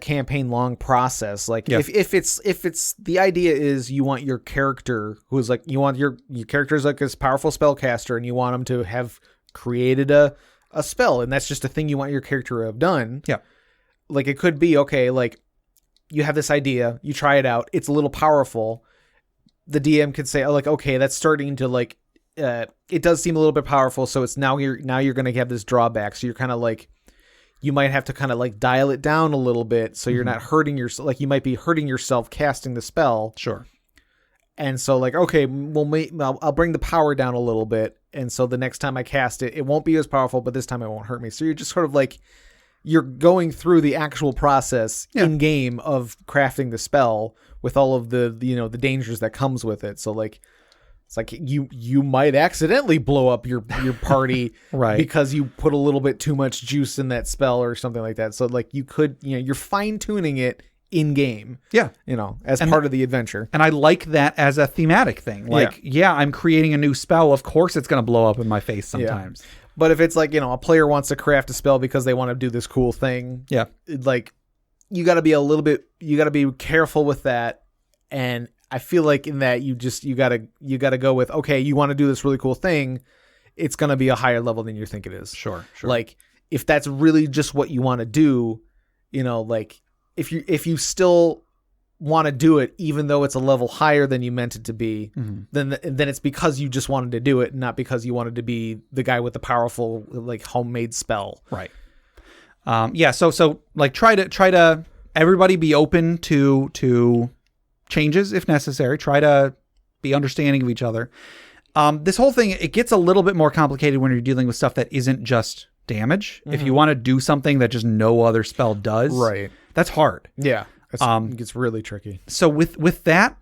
campaign long process. Like if it's the idea is you want your character who's like, you want your character's like this powerful spellcaster and you want them to have created a spell, and that's just a thing you want your character to have done. Yeah. Like it could be, okay, like you have this idea, you try it out, it's a little powerful. The DM could say, oh, like, okay, that's starting to like, it does seem a little bit powerful. So it's now you're going to have this drawback. So you're kind of like, you might have to kind of like dial it down a little bit. So you're not hurting yourself. Like you might be hurting yourself casting the spell. Sure. And so like, okay, I'll bring the power down a little bit. And so the next time I cast it, it won't be as powerful, but this time it won't hurt me. So you're just sort of like, you're going through the actual process in game of crafting the spell with all of the the dangers that comes with it. So like, it's like you might accidentally blow up your party right, because you put a little bit too much juice in that spell or something like that. So like you could, you're fine tuning it in game. Yeah. As part of the adventure. And I like that as a thematic thing. Like, I'm creating a new spell. Of course it's going to blow up in my face sometimes. Yeah. But if it's like, a player wants to craft a spell because they want to do this cool thing. Yeah. Like you got to be careful with that. And I feel like in that you got to go with, okay, you want to do this really cool thing. It's going to be a higher level than you think it is. Sure. Like if that's really just what you want to do, like if you still want to do it, even though it's a level higher than you meant it to be, then it's because you just wanted to do it, not because you wanted to be the guy with the powerful, like homemade spell. Right. So like try to everybody be open to changes if necessary. Try to be understanding of each other. This whole thing, it gets a little bit more complicated when you're dealing with stuff that isn't just damage. If you want to do something that just no other spell does, right, that's hard. Yeah. It gets really tricky. So with that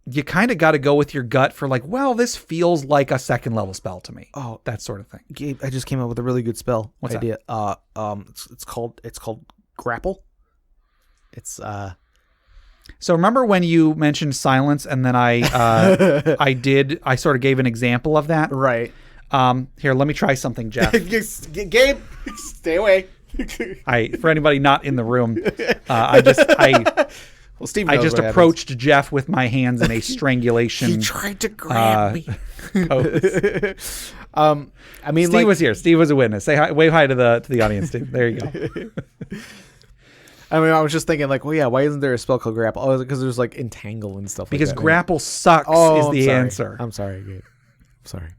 you kind of got to go with your gut for like, well, this feels like a second level spell to me. Oh, that sort of thing. Gabe, I just came up with a really good spell. What's idea. That? It's called grapple. It's So remember when you mentioned silence and then I sort of gave an example of that? Right. Here, let me try something, Jeff. Gabe, stay away. For anybody not in the room, I just approached Jeff with my hands in a strangulation. He tried to grab me. Pose. I mean, Steve was here. Steve was a witness. Say hi, wave hi to the audience, Steve. There you go. I mean, I was just thinking like, well, yeah, why isn't there a spell called grapple? Oh, because there's like entangle and stuff. Because like that, grapple sucks is the answer. I'm sorry, Gabe. I'm sorry.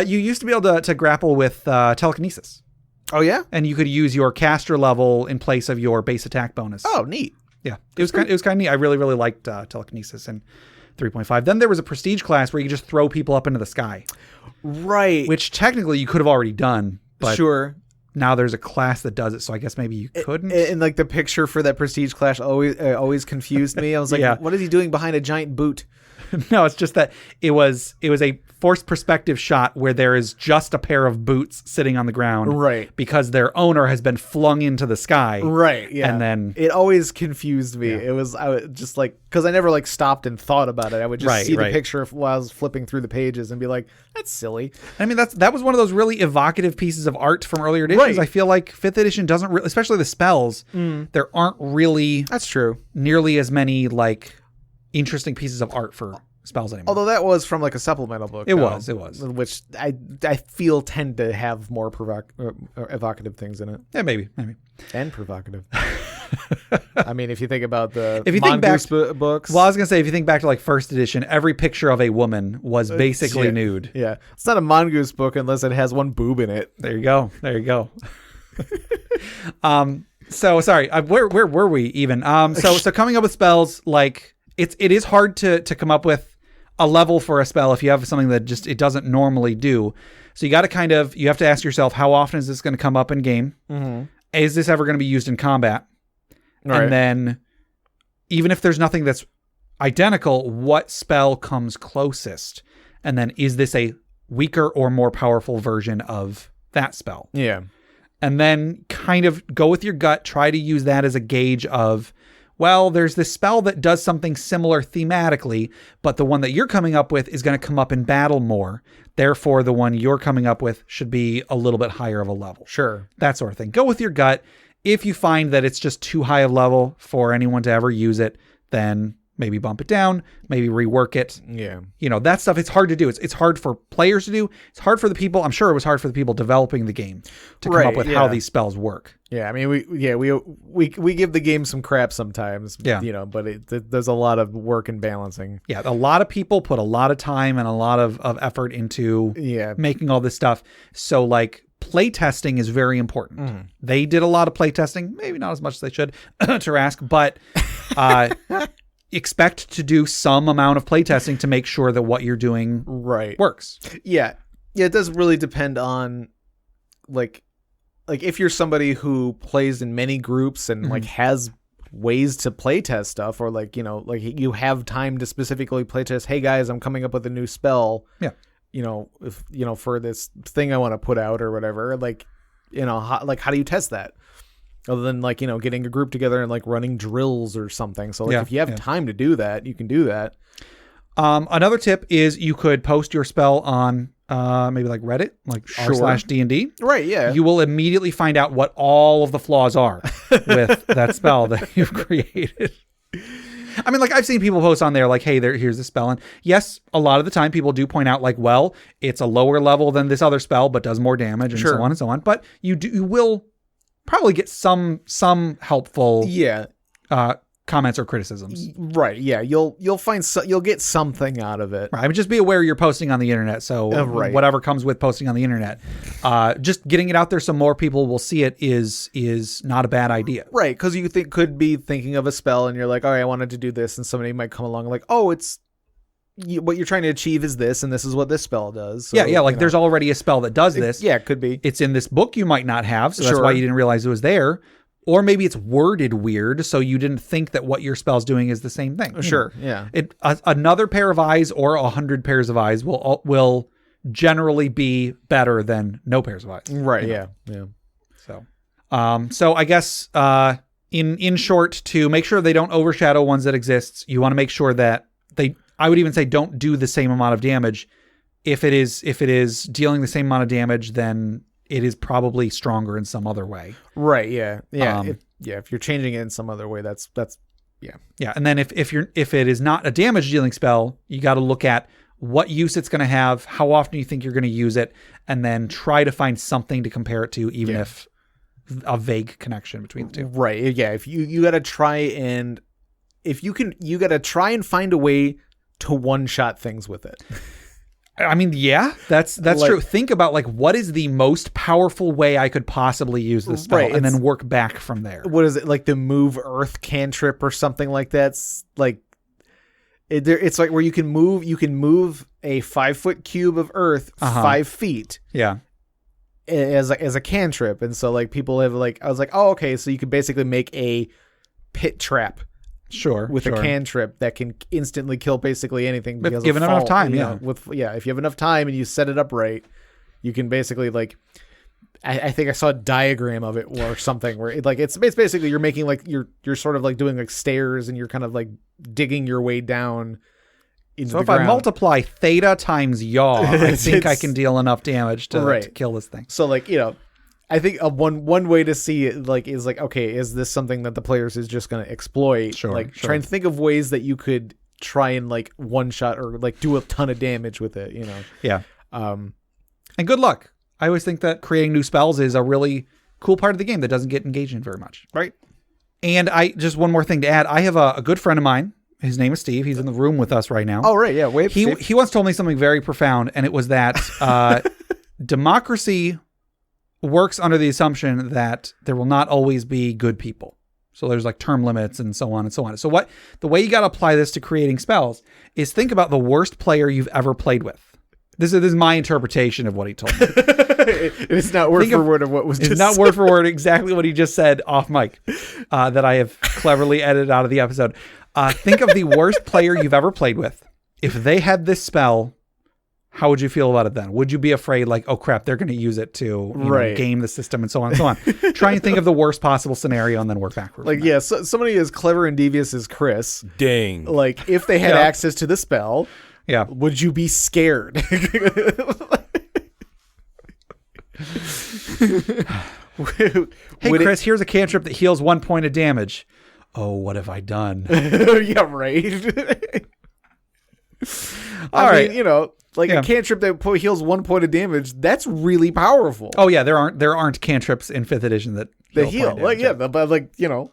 You used to be able to grapple with telekinesis. Oh yeah, and you could use your caster level in place of your base attack bonus. Oh, neat. Yeah, it was kind of neat. I really liked telekinesis in 3.5. Then there was a prestige class where you just throw people up into the sky, right? Which technically you could have already done, but sure. Now there's a class that does it, so I guess maybe you couldn't. And like the picture for that prestige class always confused me. I was like, what is he doing behind a giant boot? No, it's just that it was a forced perspective shot where there is just a pair of boots sitting on the ground, right? Because their owner has been flung into the sky, right? Yeah, and then it always confused me. Yeah. I was just like, because I never like stopped and thought about it. I would just see the picture while I was flipping through the pages and be like, that's silly. I mean, that was one of those really evocative pieces of art from earlier editions. Right. I feel like 5th edition doesn't really, especially the spells. There aren't really that's true nearly as many like interesting pieces of art for spells anymore. Although that was from like a supplemental book. It was. Which I feel tend to have more evocative things in it. Yeah, maybe. And provocative. I mean, if you think about the If you think back, books. Well, I was going to say, if you think back to like first edition, every picture of a woman was basically nude. Yeah. It's not a Mongoose book unless it has one boob in it. There you go. So sorry, where were we even? So coming up with spells, like it is hard to come up with a level for a spell if you have something that just it doesn't normally do. So you have to ask yourself, how often is this going to come up in game? Mm-hmm. Is this ever going to be used in combat? Right. And then even if there's nothing that's identical, what spell comes closest? And then is this a weaker or more powerful version of that spell? Yeah. And then kind of go with your gut, try to use that as a gauge of, well, there's this spell that does something similar thematically, but the one that you're coming up with is going to come up in battle more. Therefore, the one you're coming up with should be a little bit higher of a level. Sure. That sort of thing. Go with your gut. If you find that it's just too high a level for anyone to ever use it, then maybe bump it down, maybe rework it. Yeah. That stuff, it's hard to do. It's hard for players to do. It's hard for the people. I'm sure it was hard for the people developing the game to come up with how these spells work. Yeah. I mean, we give the game some crap sometimes, but there's a lot of work and balancing. Yeah. A lot of people put a lot of time and a lot of effort into making all this stuff. So like play testing is very important. Mm. They did a lot of play testing, maybe not as much as they should to ask, but, expect to do some amount of playtesting to make sure that what you're doing works. Yeah. Yeah. It does really depend on like if you're somebody who plays in many groups and like has ways to playtest stuff, or like, you have time to specifically playtest, hey guys, I'm coming up with a new spell. Yeah. If, for this thing I want to put out or whatever, how do you test that? Other than getting a group together and like running drills or something. So if you have time to do that, you can do that. Another tip is you could post your spell on maybe like Reddit, like r/D&D. Right, yeah. You will immediately find out what all of the flaws are with that spell that you've created. I mean, like I've seen people post on there like, hey, here's the spell. And yes, a lot of the time people do point out like, well, it's a lower level than this other spell, but does more damage and so on and so on. But you will probably get some helpful comments or criticisms. Right. Yeah. You'll find you'll get something out of it. Right. I mean, just be aware you're posting on the internet. So whatever comes with posting on the internet, just getting it out there so more people will see it is not a bad idea. Right. Because you could be thinking of a spell and you're like, all right, I wanted to do this, and somebody might come along like, oh, it's what you're trying to achieve is this, and this is what this spell does. So, there's already a spell that does this. It could be. It's in this book you might not have, so that's why you didn't realize it was there. Or maybe it's worded weird, so you didn't think that what your spell's doing is the same thing. Sure, yeah. Another pair of eyes or 100 pairs of eyes will generally be better than no pairs of eyes. Right, yeah. So I guess in short, to make sure they don't overshadow ones that exist, you want to make sure that I would even say don't do the same amount of damage. If it is dealing the same amount of damage, then it is probably stronger in some other way. Right. Yeah. Yeah. If you're changing it in some other way, that's yeah. Yeah. And then if it is not a damage dealing spell, you got to look at what use it's going to have, how often you think you're going to use it, and then try to find something to compare it to, even if a vague connection between the two. Right. Yeah. If you got to try and you got to try and find a way to one-shot things with it. I mean, yeah, that's true. Think about like, what is the most powerful way I could possibly use this spell, and then work back from there. What is it, like the move earth cantrip or something like that? It's like it's like where you can move a 5-foot cube of earth 5 feet. Yeah. As a cantrip, and so like people have like, I was like, oh, okay, so you can basically make a pit trap. Sure. With a cantrip that can instantly kill basically anything. Because given enough time, if you have enough time and you set it up right, you can basically like, I think I saw a diagram of it or something where it's basically you're making like you're sort of like doing like stairs, and you're kind of like digging your way down into the ground. I multiply theta times yaw, I think I can deal enough damage to kill this thing. So like, I think one way to see it is okay, is this something that the players is just going to exploit? Sure. Try and think of ways that you could try and like one shot or like do a ton of damage with it, you know. Yeah. And good luck. I always think that creating new spells is a really cool part of the game that doesn't get engaged in very much. Right. And just one more thing to add. I have a good friend of mine. His name is Steve. He's in the room with us right now. Oh, right. Yeah. Wait. He once told me something very profound, and it was that democracy works under the assumption that there will not always be good people. So there's like term limits and so on and so on. So the way you got to apply this to creating spells is think about the worst player you've ever played with. This is my interpretation of what he told me. It's not word for word of what was just It's not word for word exactly what he just said off mic that I have cleverly edited out of the episode. Think of the worst player you've ever played with. If they had this spell, how would you feel about it then? Would you be afraid like, oh crap, they're going to use it to you know, game the system and so on and so on? Try and think of the worst possible scenario and then work backwards. Like, yeah, so somebody as clever and devious as Chris. Dang. Like, if they had access to the spell, would you be scared? Hey, Chris, here's a cantrip that heals 1 point of damage. Oh, what have I done? Yeah, right. All right. You know, like a cantrip that heals 1 point of damage, that's really powerful. Oh yeah, there aren't cantrips in 5th edition that heal. Like but like, you know,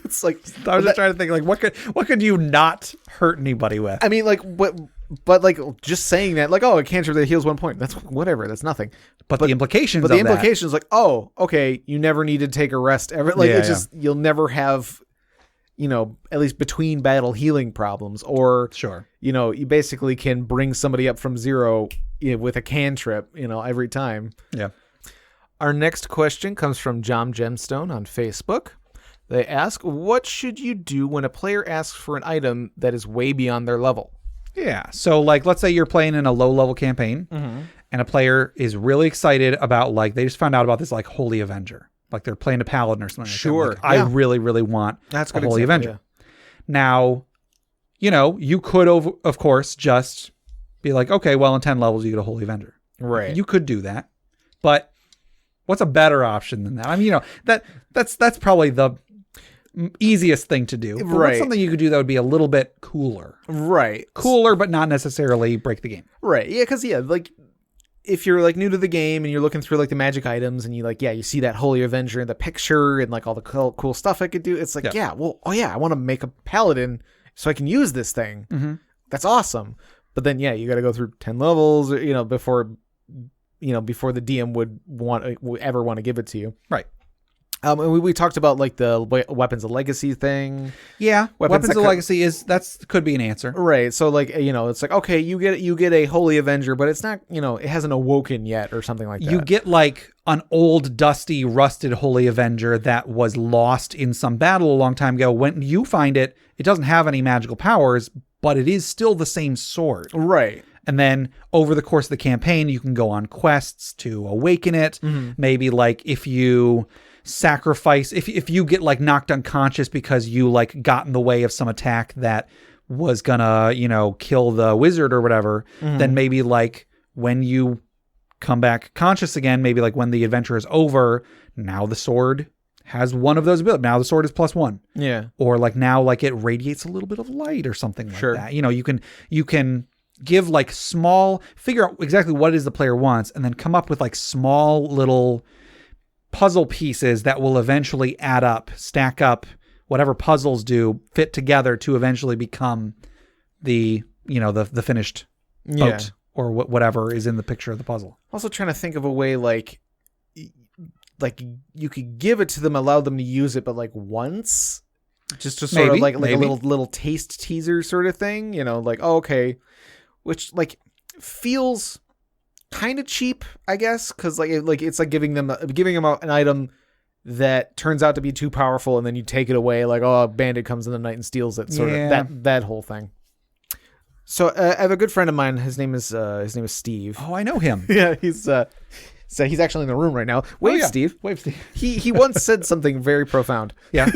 it's like I was just trying to think like what could you not hurt anybody with? I mean, like but like just saying that, like, oh, a cantrip that heals 1 point, that's whatever, that's nothing. But the implications of that, like, oh, okay, you never need to take a rest ever. Like it's just you'll never have, you know, at least between battle healing problems, or you know, you basically can bring somebody up from 0 with a cantrip, you know, every time. Yeah. Our next question comes from John Gemstone on Facebook. They ask, what should you do when a player asks for an item that is way beyond their level? Yeah. So like, let's say you're playing in a low level campaign and a player is really excited about, like, they just found out about this like Holy Avenger. Like they're playing a paladin or something. Sure. Like, I really, really want a Holy Avenger. Yeah. Now, you know, you could, of course, just be like, okay, well, in 10 levels, you get a Holy Avenger. Right. You could do that. But what's a better option than that? I mean, you know, that's probably the easiest thing to do. But what's something you could do that would be a little bit cooler? Right. Cooler, but not necessarily break the game. Right. Yeah, because, like, if you're like new to the game and you're looking through like the magic items and you like, you see that Holy Avenger in the picture and like all the cool stuff I could do. It's like, I want to make a paladin so I can use this thing. Mm-hmm. That's awesome. But then, you got to go through 10 levels, you know, before the DM would ever want to give it to you. Right. And we talked about like the Weapons of Legacy thing. Yeah, Weapons of Legacy could be an answer. Right. So like, you know, it's like, okay, you get a Holy Avenger, but it's not, you know, it hasn't awoken yet or something like that. You get like an old, dusty, rusted Holy Avenger that was lost in some battle a long time ago. When you find it, it doesn't have any magical powers, but it is still the same sword. Right. And then over the course of the campaign, you can go on quests to awaken it. Mm-hmm. Maybe like if you sacrifice, if you get like knocked unconscious because you like got in the way of some attack that was gonna, you know, kill the wizard or whatever, then maybe like when you come back conscious again, maybe like when the adventure is over, now the sword has one of those abilities. Now the sword is +1. Yeah. Or like now like it radiates a little bit of light or something like that. You know, you can give like figure out exactly what it is the player wants and then come up with like small little puzzle pieces that will eventually add up, stack up, whatever puzzles do, fit together to eventually become the, you know, the finished boat or whatever is in the picture of the puzzle. Also trying to think of a way like you could give it to them, allow them to use it, but like once, just to sort of like a little taste teaser sort of thing, you know, like, oh, okay, which like feels kind of cheap, I guess, because like it's like giving them an item that turns out to be too powerful, and then you take it away, like, oh, a bandit comes in the night and steals it, sort of that whole thing. So I have a good friend of mine. His name is Steve. Oh, I know him. Yeah, he's actually in the room right now. Wave Steve. He once said something very profound. Yeah.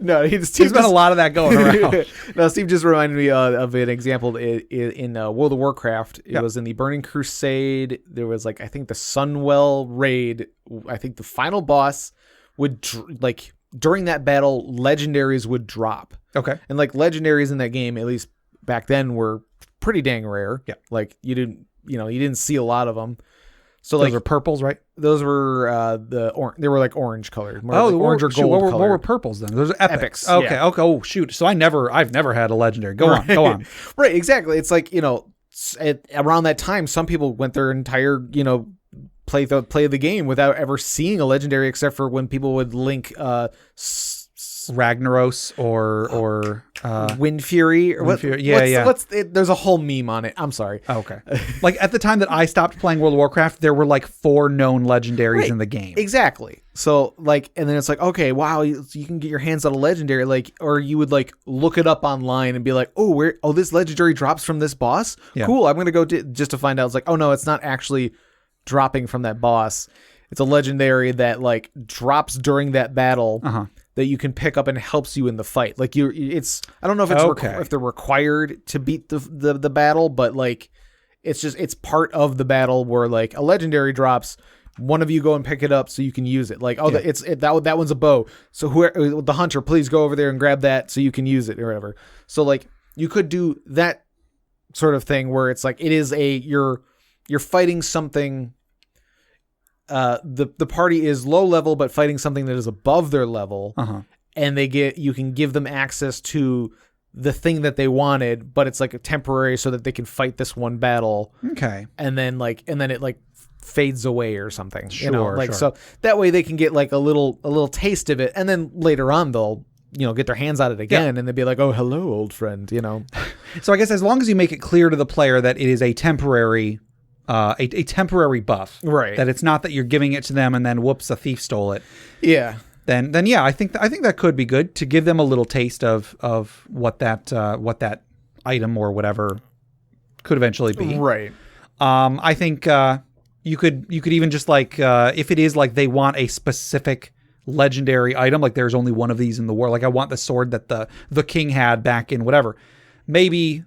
No, there's been a lot of that going around. No, Steve just reminded me of an example in World of Warcraft. It was in the Burning Crusade. There was like, I think the Sunwell raid. I think the final boss would during that battle, legendaries would drop. Okay. And like legendaries in that game, at least back then, were pretty dang rare. Yeah. Like you didn't see a lot of them. So Those like are purples, right? those were they were like orange colored. More Oh, like orange or gold what colored. were purples then? Those are epics. Epics, Okay. yeah. Okay. Oh shoot. So I've never had a legendary. Go on. Right, exactly. It's like, around that time, some people went their entire, play the game without ever seeing a legendary, except for when people would link Ragnaros or Wind Fury or Wind Fury. Yeah. There's a whole meme on it. I'm sorry. Oh, okay. Like at the time that I stopped playing World of Warcraft, there were like 4 known legendaries in the game. Exactly. So like, and then it's like, okay, wow, you can get your hands on a legendary, like, or you would like look it up online and be like, this legendary drops from this boss. Yeah. Cool. I'm gonna go just to find out. It's like, oh no, it's not actually dropping from that boss. It's a legendary that like drops during that battle. That you can pick up and helps you in the fight. Like I don't know if it's if they're required to beat the battle, but like it's part of the battle where like a legendary drops, one of you go and pick it up so you can use it. Like that one's a bow, so the hunter, please go over there and grab that so you can use it or whatever. So like you could do that sort of thing where it's like it is you're fighting something. The party is low level, but fighting something that is above their level, and you can give them access to the thing that they wanted, but it's like a temporary so that they can fight this one battle. Okay. And then it like fades away or something. Sure. So that way they can get like a little taste of it, and then later on they'll get their hands on it again, and they'll be like, oh, hello, old friend. So I guess as long as you make it clear to the player that it is a temporary. A temporary buff, right? That it's not that you're giving it to them and then whoops, a thief stole it. Yeah. Then yeah, I think that could be good to give them a little taste of what that item or whatever could eventually be. Right. I think you could even just like if it is like they want a specific legendary item, like there's only one of these in the world. Like I want the sword that the king had back in whatever. Maybe.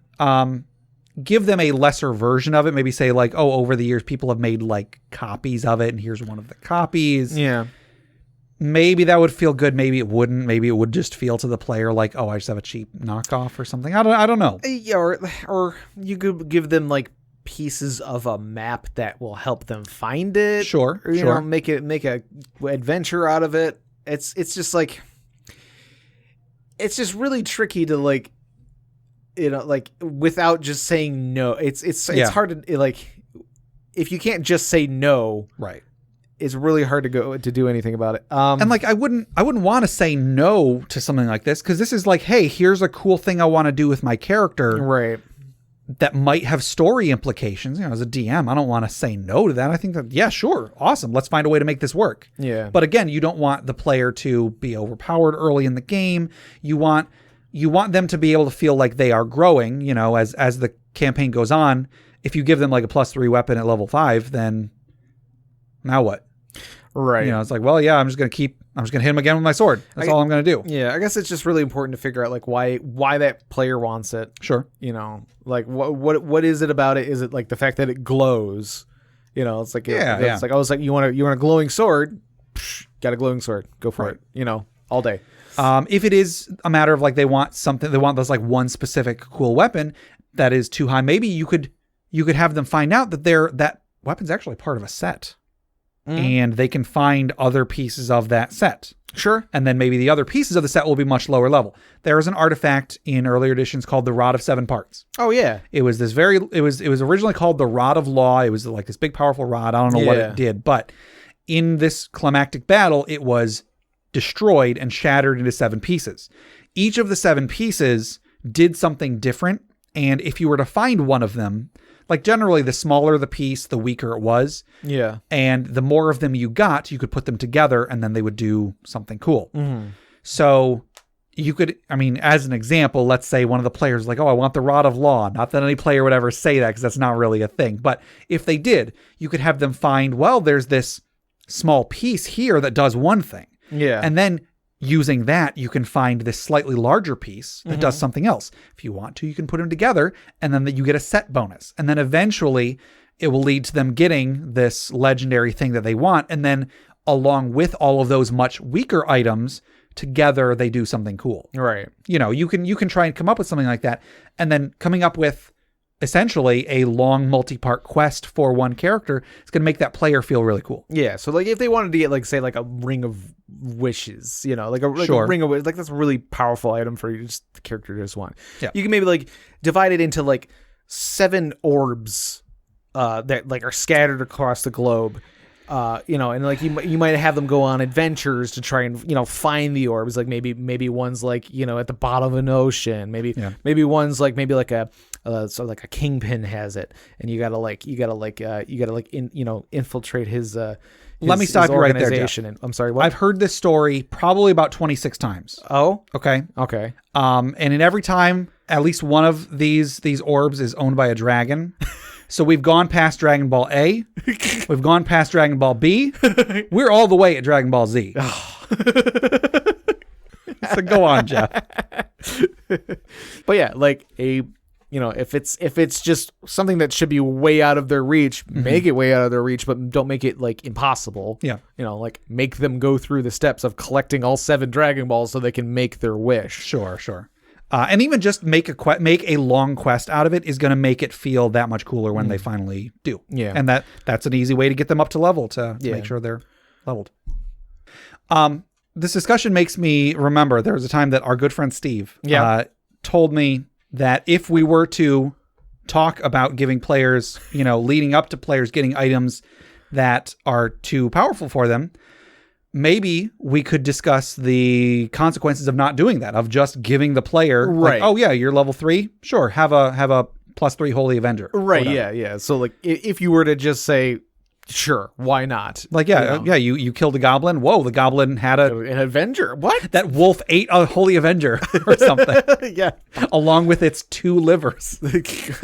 Give them a lesser version of it. Maybe say like, oh, over the years, people have made like copies of it, and here's one of the copies. Yeah. Maybe that would feel good. Maybe it wouldn't. Maybe it would just feel to the player like, oh, I just have a cheap knockoff or something. I don't know. Yeah, or you could give them like pieces of a map that will help them find it. Sure. Or, make a adventure out of it. It's just like, it's just really tricky to like, like without just saying no. It's hard to like, if you can't just say no, right? It's really hard to do anything about it. And like I wouldn't want to say no to something like this, because this is like, hey, here's a cool thing I want to do with my character, right? That might have story implications. As a DM, I don't want to say no to that. I think that, yeah, sure, awesome, let's find a way to make this work. Yeah. But again, you don't want the player to be overpowered early in the game. You want them to be able to feel like they are growing, as the campaign goes on. If you give them like a +3 weapon at level 5, then now what? Right. It's like, well, yeah, I'm just going to hit him again with my sword. That's all I'm going to do. Yeah. I guess it's just really important to figure out like why that player wants it. Sure. Like what is it about it? Is it like the fact that it glows? It's like, it's like, I was like, you want a glowing sword? Psh, got a glowing sword. Go for it. All day. If it is a matter of like they want this like one specific cool weapon that is too high, maybe you could have them find out that that weapon's actually part of a set, and they can find other pieces of that set. Sure. And then maybe the other pieces of the set will be much lower level. There is an artifact in earlier editions called the Rod of 7 Parts. Oh yeah. It was originally called the Rod of Law. It was like this big powerful rod. I don't know what it did, but in this climactic battle, it was destroyed and shattered into 7 pieces. Each of the 7 pieces did something different, and if you were to find one of them, like generally the smaller the piece, the weaker it was. Yeah. And the more of them you got, you could put them together and then they would do something cool. Mm-hmm. So you could, as an example, let's say one of the players like, oh, I want the Rod of Law. Not that any player would ever say that because that's not really a thing. But if they did, you could have them find, well, there's this small piece here that does one thing. Yeah. And then using that, you can find this slightly larger piece that does something else. If you want to, you can put them together and then you get a set bonus. And then eventually it will lead to them getting this legendary thing that they want. And then along with all of those much weaker items together they do something cool. Right. You know, you can try and come up with something like that, and then coming up with essentially a long multi-part quest for one character is going to make that player feel really cool. Yeah. So like if they wanted to get like say like a ring of wishes, you know, like a Sure. ring of wishes, like that's a really powerful item for you, just the character just want. Yeah. You can maybe like divide it into like 7 orbs that like are scattered across the globe. You know, and like you might have them go on adventures to try and, you know, find the orbs. Like maybe one's like, you know, at the bottom of an ocean. Maybe one's like a sort of like a kingpin has it, and you gotta infiltrate his. Let me stop you right there, Jeff. And, I'm sorry. What? I've heard this story probably about 26 times. Oh, Okay. okay. And in every time, at least one of these orbs is owned by a dragon. So we've gone past Dragon Ball A. We've gone past Dragon Ball B. We're all the way at Dragon Ball Z. So go on, Jeff. But yeah, like you know, if it's just something that should be way out of their reach, make it way out of their reach, but don't make it like impossible. Yeah. You know, like make them go through the steps of collecting all 7 Dragon Balls so they can make their wish. Sure. And even just make a long quest out of it is going to make it feel that much cooler when they finally do. Yeah. And that's an easy way to get them up to level to make sure they're leveled. This discussion makes me remember there was a time that our good friend Steve told me that if we were to talk about giving players, you know, leading up to players getting items that are too powerful for them, maybe we could discuss the consequences of not doing that, of just giving the player, right. like, oh yeah, you're level 3. Sure. Have a +3 Holy Avenger. Right. Yeah. So like if you were to just say, sure, why not? Like, you killed a goblin. Whoa, the goblin had an Avenger. What? That wolf ate a Holy Avenger or something. Yeah. Along with its 2 livers. It's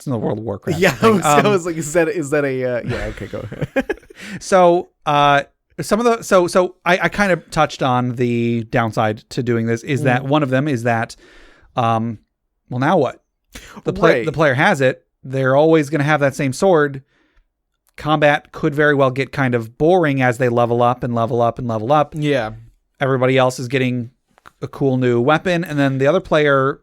in the World of Warcraft. Yeah. I was like, is that a, yeah, okay, go ahead. So, some of the, so I kind of touched on the downside to doing this is that one of them is that, well, now what? The player has it. They're always going to have that same sword. Combat could very well get kind of boring as they level up and level up and level up. Yeah. Everybody else is getting a cool new weapon. And then the other player,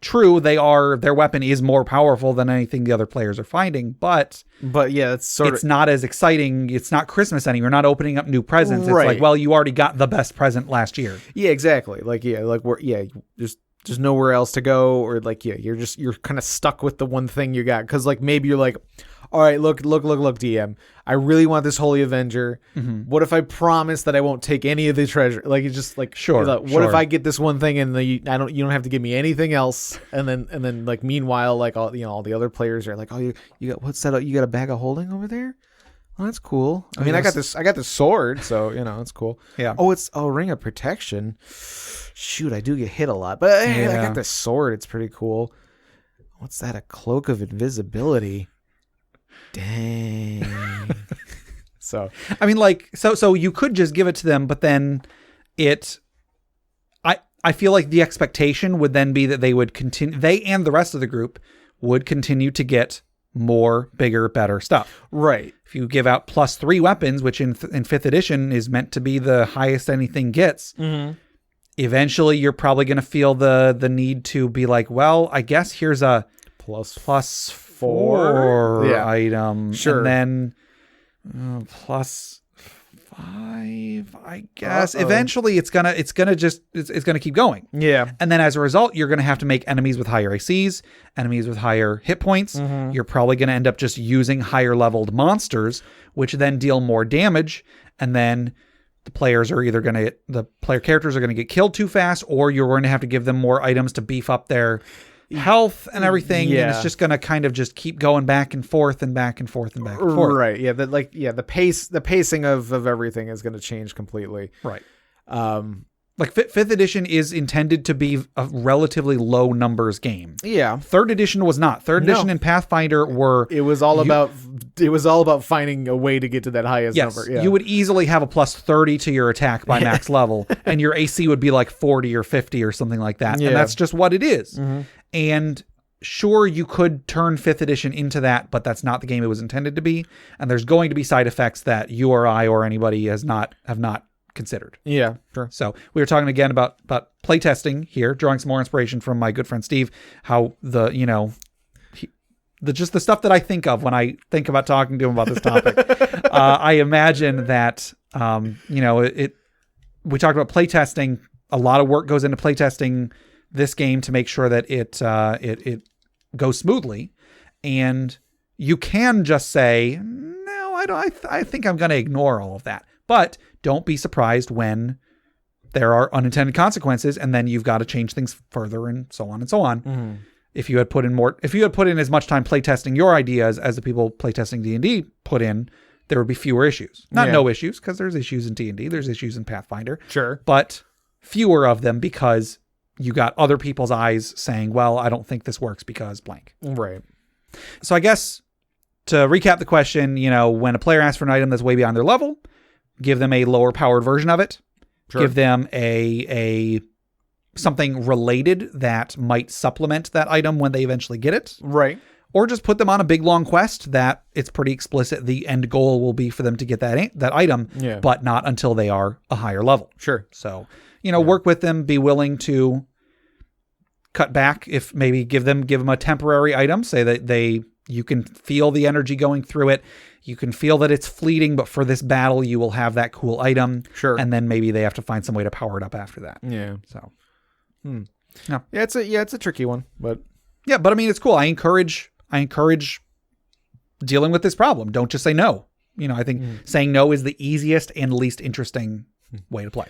true, their weapon is more powerful than anything the other players are finding, but yeah, it's not as exciting. It's not Christmas anymore. You're not opening up new presents. Right. It's like, well, you already got the best present last year. Yeah, exactly. Like, there's nowhere else to go, or like, you're kind of stuck with the one thing you got. Cause like, maybe you're like, all right, look, DM. I really want this Holy Avenger. Mm-hmm. What if I promise that I won't take any of the treasure? Like, it's just like, sure. What if I get this one thing and you don't have to give me anything else? And then like, meanwhile, like all the other players are like, oh, you got, what's that? You got a bag of holding over there? Oh, that's cool. I mean, I got this sword, so it's cool. Yeah. Oh, Ring of Protection. Shoot, I do get hit a lot, but hey, I got this sword. It's pretty cool. What's that? A Cloak of Invisibility. Dang. So, I mean, like, so you could just give it to them, but then I feel like the expectation would then be that they would continue, they and the rest of the group would continue to get more, bigger, better stuff. Right. If you give out +3 weapons, which in 5th edition is meant to be the highest anything gets, eventually you're probably going to feel the need to be like, well, I guess here's a +4 item. Sure. And then +5, I guess. Eventually it's gonna keep going. Yeah. And then as a result, you're gonna have to make enemies with higher ACs, enemies with higher hit points. You're probably gonna end up just using higher leveled monsters, which then deal more damage. And then the player characters are gonna get killed too fast, or you're going to have to give them more items to beef up their health and everything, and it's just gonna kind of just keep going back and forth and back and forth and back and forth. Right. Yeah. The pacing of everything is gonna change completely. Right. Like 5th edition is intended to be a relatively low numbers game. Yeah. 3rd edition was not. 3rd edition and Pathfinder were. It was all about finding a way to get to that highest number. Yeah. You would easily have a +30 to your attack by max level, and your AC would be like 40 or 50 or something like that. Yeah. And that's just what it is. And sure, you could turn 5th edition into that, but that's not the game it was intended to be. And there's going to be side effects that you or I or anybody have not considered. Yeah, sure. So we were talking again about playtesting here, drawing some more inspiration from my good friend Steve, how just the stuff that I think of when I think about talking to him about this topic. I imagine that, we talked about playtesting. A lot of work goes into playtesting this game to make sure that it goes smoothly. And you can just say, no, I don't. I think I'm going to ignore all of that. But don't be surprised when there are unintended consequences, and then you've got to change things further, and so on and so on. Mm-hmm. If you had put in as much time playtesting your ideas as the people playtesting D&D put in, there would be fewer issues. Not no issues, because there's issues in D&D, there's issues in Pathfinder. Sure. But fewer of them because you got other people's eyes saying, well, I don't think this works because blank. Right. So I guess to recap the question, when a player asks for an item that's way beyond their level, give them a lower powered version of it. Sure. Give them a something related that might supplement that item when they eventually get it. Right. Or just put them on a big long quest that it's pretty explicit the end goal will be for them to get that item, but not until they are a higher level. Sure. So, work with them, be willing to cut back if maybe give them a temporary item, say that you can feel the energy going through it. You can feel that it's fleeting, but for this battle, you will have that cool item. Sure. And then maybe they have to find some way to power it up after that. Yeah. So, no. Yeah, it's a tricky one, but yeah, but I mean, it's cool. I encourage dealing with this problem. Don't just say no. I think saying no is the easiest and least interesting way to play.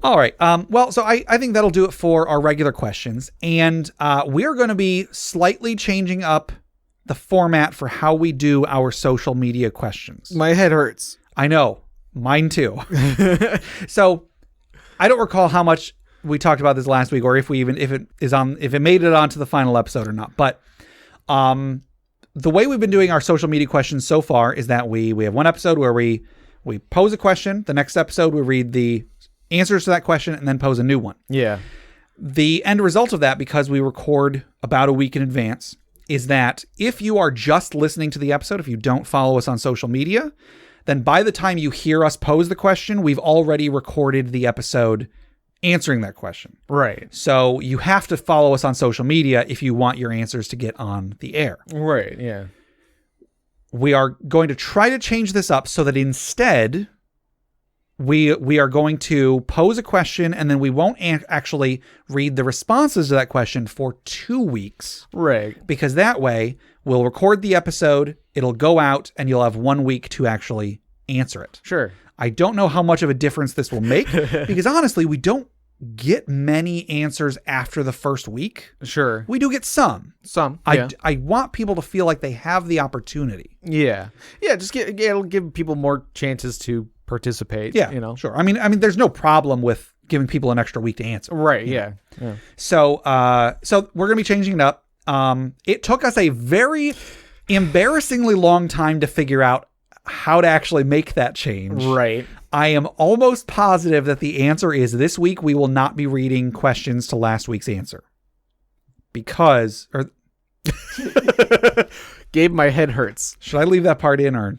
All right. Well, so I think that'll do it for our regular questions. And we're going to be slightly changing up the format for how we do our social media questions. My head hurts. I know. Mine too. So I don't recall how much we talked about this last week, or if it made it onto the final episode or not. But the way we've been doing our social media questions so far is that we have one episode where we pose a question. The next episode, we read the answers to that question and then pose a new one. Yeah. The end result of that, because we record about a week in advance, is that if you are just listening to the episode, if you don't follow us on social media, then by the time you hear us pose the question, we've already recorded the episode answering that question. Right. So you have to follow us on social media if you want your answers to get on the air. Right, yeah. We are going to try to change this up so that instead we are going to pose a question and then we won't actually read the responses to that question for 2 weeks. Right. Because that way we'll record the episode, it'll go out, and you'll have 1 week to actually answer it. Sure. I don't know how much of a difference this will make because honestly, we don't get many answers after the first week. Sure. We do get some. Yeah. I want people to feel like they have the opportunity. Yeah. Yeah, it'll give people more chances to participate. Yeah, sure. I mean, there's no problem with giving people an extra week to answer. Right. Yeah. So we're going to be changing it up. It took us a very embarrassingly long time to figure out how to actually make that change. Right. I am almost positive that the answer is this week we will not be reading questions to last week's answer. Gabe, my head hurts. Should I leave that part in or?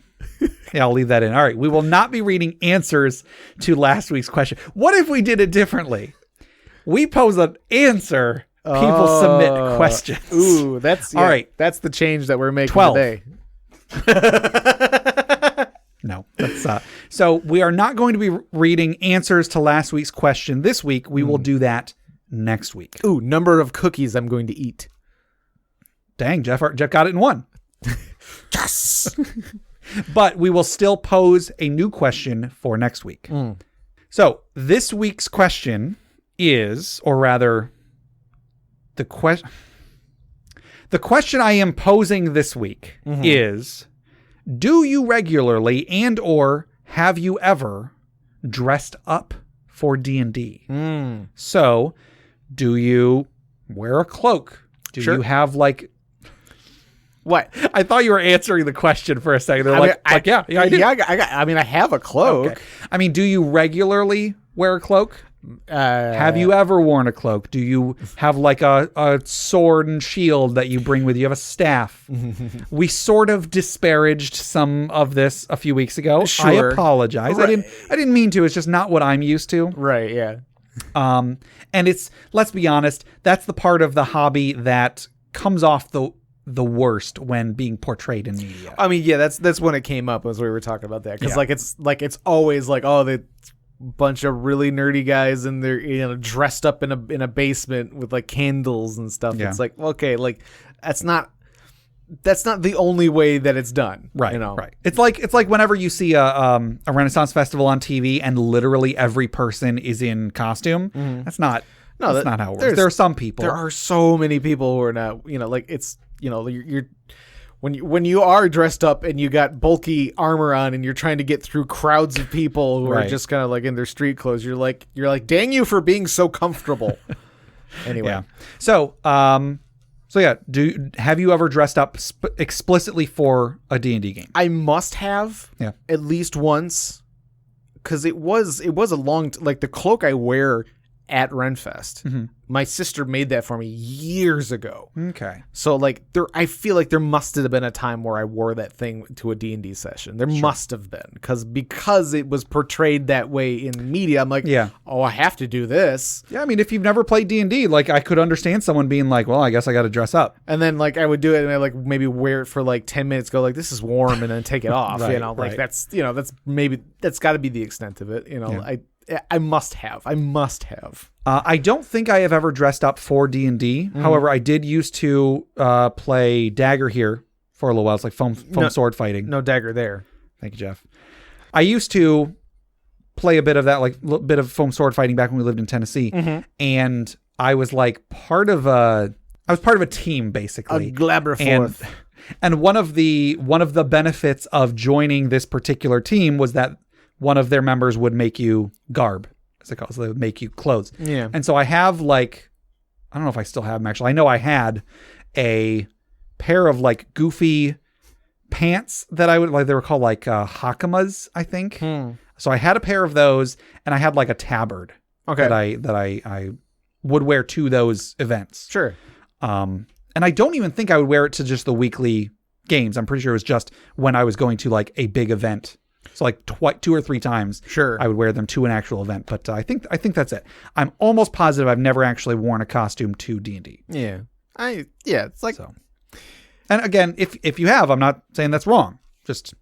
Yeah, I'll leave that in. All right. We will not be reading answers to last week's question. What if we did it differently? We pose an answer. People submit questions. Ooh, that's all right. That's the change that we're making 12. today. No, that's so we are not going to be reading answers to last week's question this week. We will do that next week. Ooh, number of cookies I'm going to eat. Dang, Jeff got it in one. Yes. But we will still pose a new question for next week. So this week's question is, or rather, the question I am posing this week is, do you regularly and or have you ever dressed up for D&D? So do you wear a cloak? Do Sure. you have like What? I thought you were answering the question for a second. They're yeah, I do. Yeah, I have a cloak. Okay. I mean, do you regularly wear a cloak? Have you ever worn a cloak? Do you have like a sword and shield that you bring with you? You have a staff. We sort of disparaged some of this a few weeks ago. Sure. I apologize. Right. I didn't mean to. It's just not what I'm used to. Right, yeah. And it's, let's be honest, that's the part of the hobby that comes off the worst when being portrayed in media. I mean, yeah, that's when it came up as we were talking about that. Because it's always like, oh, the bunch of really nerdy guys and they're dressed up in a basement with like candles and stuff. Yeah. It's like, okay, like that's not the only way that it's done. Right. You know? Right. It's like whenever you see a Renaissance festival on TV and literally every person is in costume. That's not how it works. There are some people. There are so many people who are not, like it's, you're when you are dressed up and you got bulky armor on and you're trying to get through crowds of people who are just kind of like in their street clothes, you're like, dang you for being so comfortable. Anyway. Yeah. So yeah, have you ever dressed up explicitly for a D&D game? I must have at least once, because it was a long, like the cloak I wear at Renfest. My sister made that for me years ago. Okay. So like I feel like there must have been a time where I wore that thing to a D&D session. There must have been, because it was portrayed that way in media. I'm like, oh, I have to do this. Yeah, I mean, if you've never played D&D, like I could understand someone being like, well, I guess I got to dress up. And then like I would do it and I like maybe wear it for like 10 minutes, go like, this is warm, and then take it off. Right. That's that's got to be the extent of it. I must have. I don't think I have ever dressed up for D&D. However, I did used to play Dagger here for a little while. It's like foam sword fighting. No dagger there. Thank you, Jeff. I used to play a bit of that, like a bit of foam sword fighting back when we lived in Tennessee. And I was like part of a team, basically. A Glabberforth. And one of the benefits of joining this particular team was that one of their members would make you garb, as it calls. They would make you clothes. Yeah. And so I have like, I don't know if I still have them actually. I know I had a pair of like goofy pants that I would like. They were called like hakamas, I think. So I had a pair of those, and I had like a tabard. Okay. That I would wear to those events. Sure. And I don't even think I would wear it to just the weekly games. I'm pretty sure it was just when I was going to like a big event. So like 2 or 3 times, I would wear them to an actual event. But I think that's it. I'm almost positive I've never actually worn a costume to D&D. Yeah, it's like. So. And again, if you have, I'm not saying that's wrong. Just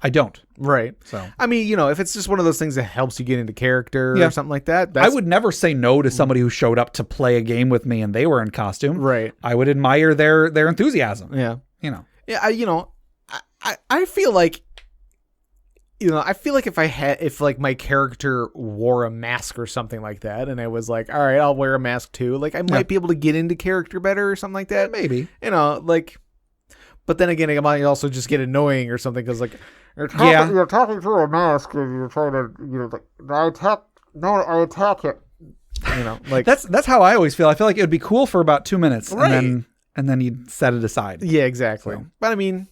I don't. Right. So I mean, if it's just one of those things that helps you get into character or something like that. I would never say no to somebody who showed up to play a game with me and they were in costume. Right. I would admire their enthusiasm. Yeah. Yeah. I feel like. I feel like if like my character wore a mask or something like that, and I was like, all right, I'll wear a mask too. Like I might be able to get into character better or something like that. Maybe. But then again, it might also just get annoying or something because like you're talking through a mask and you're trying to I attack it. Like that's how I always feel. I feel like it would be cool for about 2 minutes, right. and then you'd set it aside. Yeah, exactly. So. But I mean,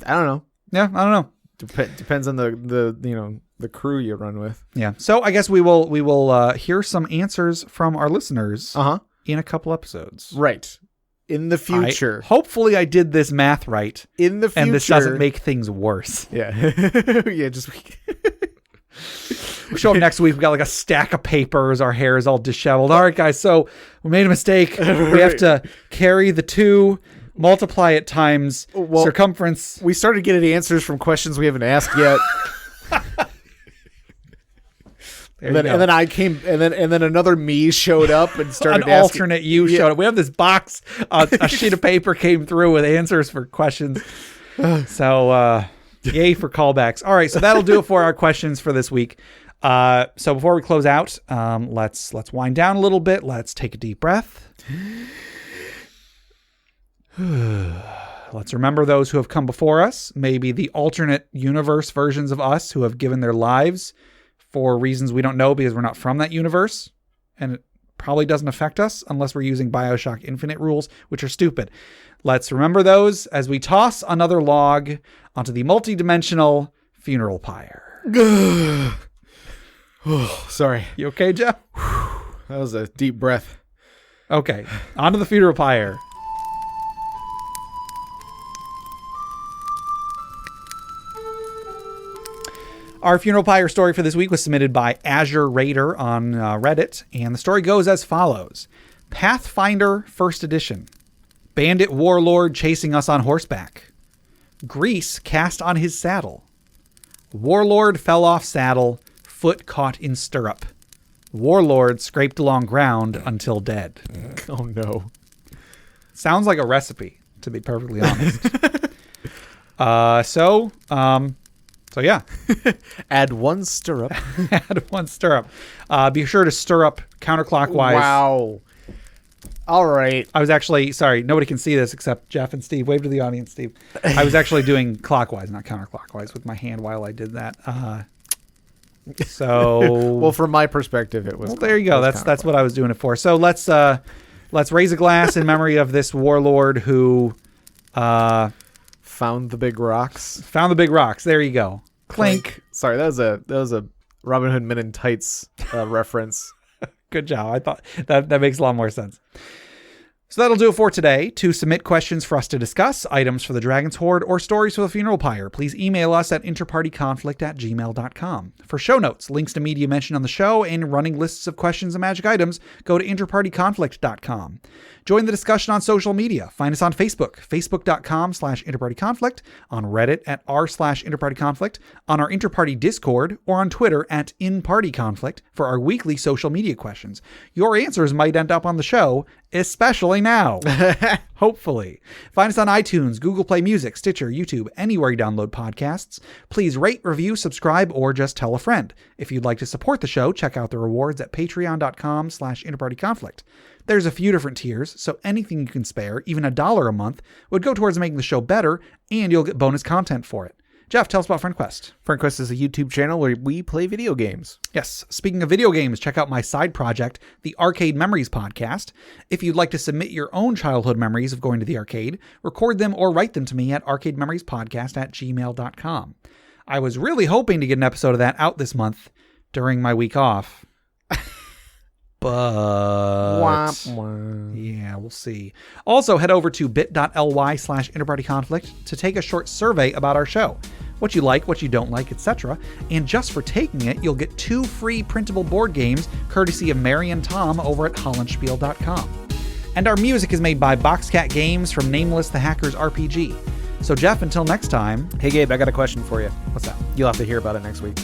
I don't know. Yeah, I don't know. Depends on the crew you run with. Yeah. So I guess we will hear some answers from our listeners in a couple episodes. Right. In the future. Hopefully I did this math right. In the future. And this doesn't make things worse. Yeah. Yeah, just we show up next week, we got like a stack of papers, our hair is all disheveled. All right, guys, so we made a mistake. We have to carry the 2, multiply it times circumference. We started getting answers from questions we haven't asked yet. And then I came, and then another me showed up and started an alternate you showed up. We have this box, a sheet of paper came through with answers for questions. So yay for callbacks. All right, so that'll do it for our questions for this week. So before we close out, let's wind down a little bit. Let's take a deep breath. Let's remember those who have come before us, maybe the alternate universe versions of us who have given their lives for reasons we don't know because we're not from that universe. And Probably doesn't affect us unless we're using Bioshock Infinite rules, which are stupid. Let's remember those as we toss another log onto the multi-dimensional funeral pyre. Oh, sorry. You okay, Jeff? That was a deep breath. Okay, onto the funeral pyre. Our funeral pyre story for this week was submitted by Azure Raider on Reddit, and the story goes as follows. Pathfinder First Edition. Bandit warlord chasing us on horseback. Grease cast on his saddle. Warlord fell off saddle, foot caught in stirrup. Warlord scraped along ground until dead. Oh, no. Sounds like a recipe, to be perfectly honest. So yeah. Add one stirrup. Add one stirrup. Be sure to stir up counterclockwise. Wow. All right. I was actually, sorry, nobody can see this except Jeff and Steve. Wave to the audience, Steve. I was actually doing clockwise, not counterclockwise, with my hand while I did that. Well, from my perspective, it was. Well, there you go. That's what I was doing it for. So let's raise a glass in memory of this warlord who found the big rocks. Found the big rocks. There you go. Clink. Sorry, that was a Robin Hood Men in Tights reference. Good job. I thought that makes a lot more sense. So that'll do it for today. To submit questions for us to discuss, items for the Dragon's Hoard, or stories for the funeral pyre, please email us at interpartyconflict@gmail.com. For show notes, links to media mentioned on the show, and running lists of questions and magic items, go to interpartyconflict.com. Join the discussion on social media. Find us on Facebook, facebook.com/interpartyconflict, on Reddit at r/interpartyconflict, on our Interparty Discord, or on Twitter at InPartyConflict for our weekly social media questions. Your answers might end up on the show, especially now. Hopefully. Find us on iTunes, Google Play Music, Stitcher, YouTube, anywhere you download podcasts. Please rate, review, subscribe, or just tell a friend. If you'd like to support the show, check out the rewards at patreon.com/interpartyconflict. There's a few different tiers, so anything you can spare, even $1 a month, would go towards making the show better, and you'll get bonus content for it. Jeff, tell us about FriendQuest. FriendQuest is a YouTube channel where we play video games. Yes. Speaking of video games, check out my side project, the Arcade Memories Podcast. If you'd like to submit your own childhood memories of going to the arcade, record them or write them to me at arcadememoriespodcast@gmail.com. I was really hoping to get an episode of that out this month during my week off. But yeah, we'll see. Also, head over to bit.ly/interpartyconflict to take a short survey about our show. What you like, what you don't like, etc. And just for taking it, you'll get 2 free printable board games courtesy of Mary and Tom over at hollandspiel.com. And our music is made by Boxcat Games from Nameless the Hacker's RPG. So Jeff, until next time. Hey Gabe, I got a question for you. What's that? You'll have to hear about it next week.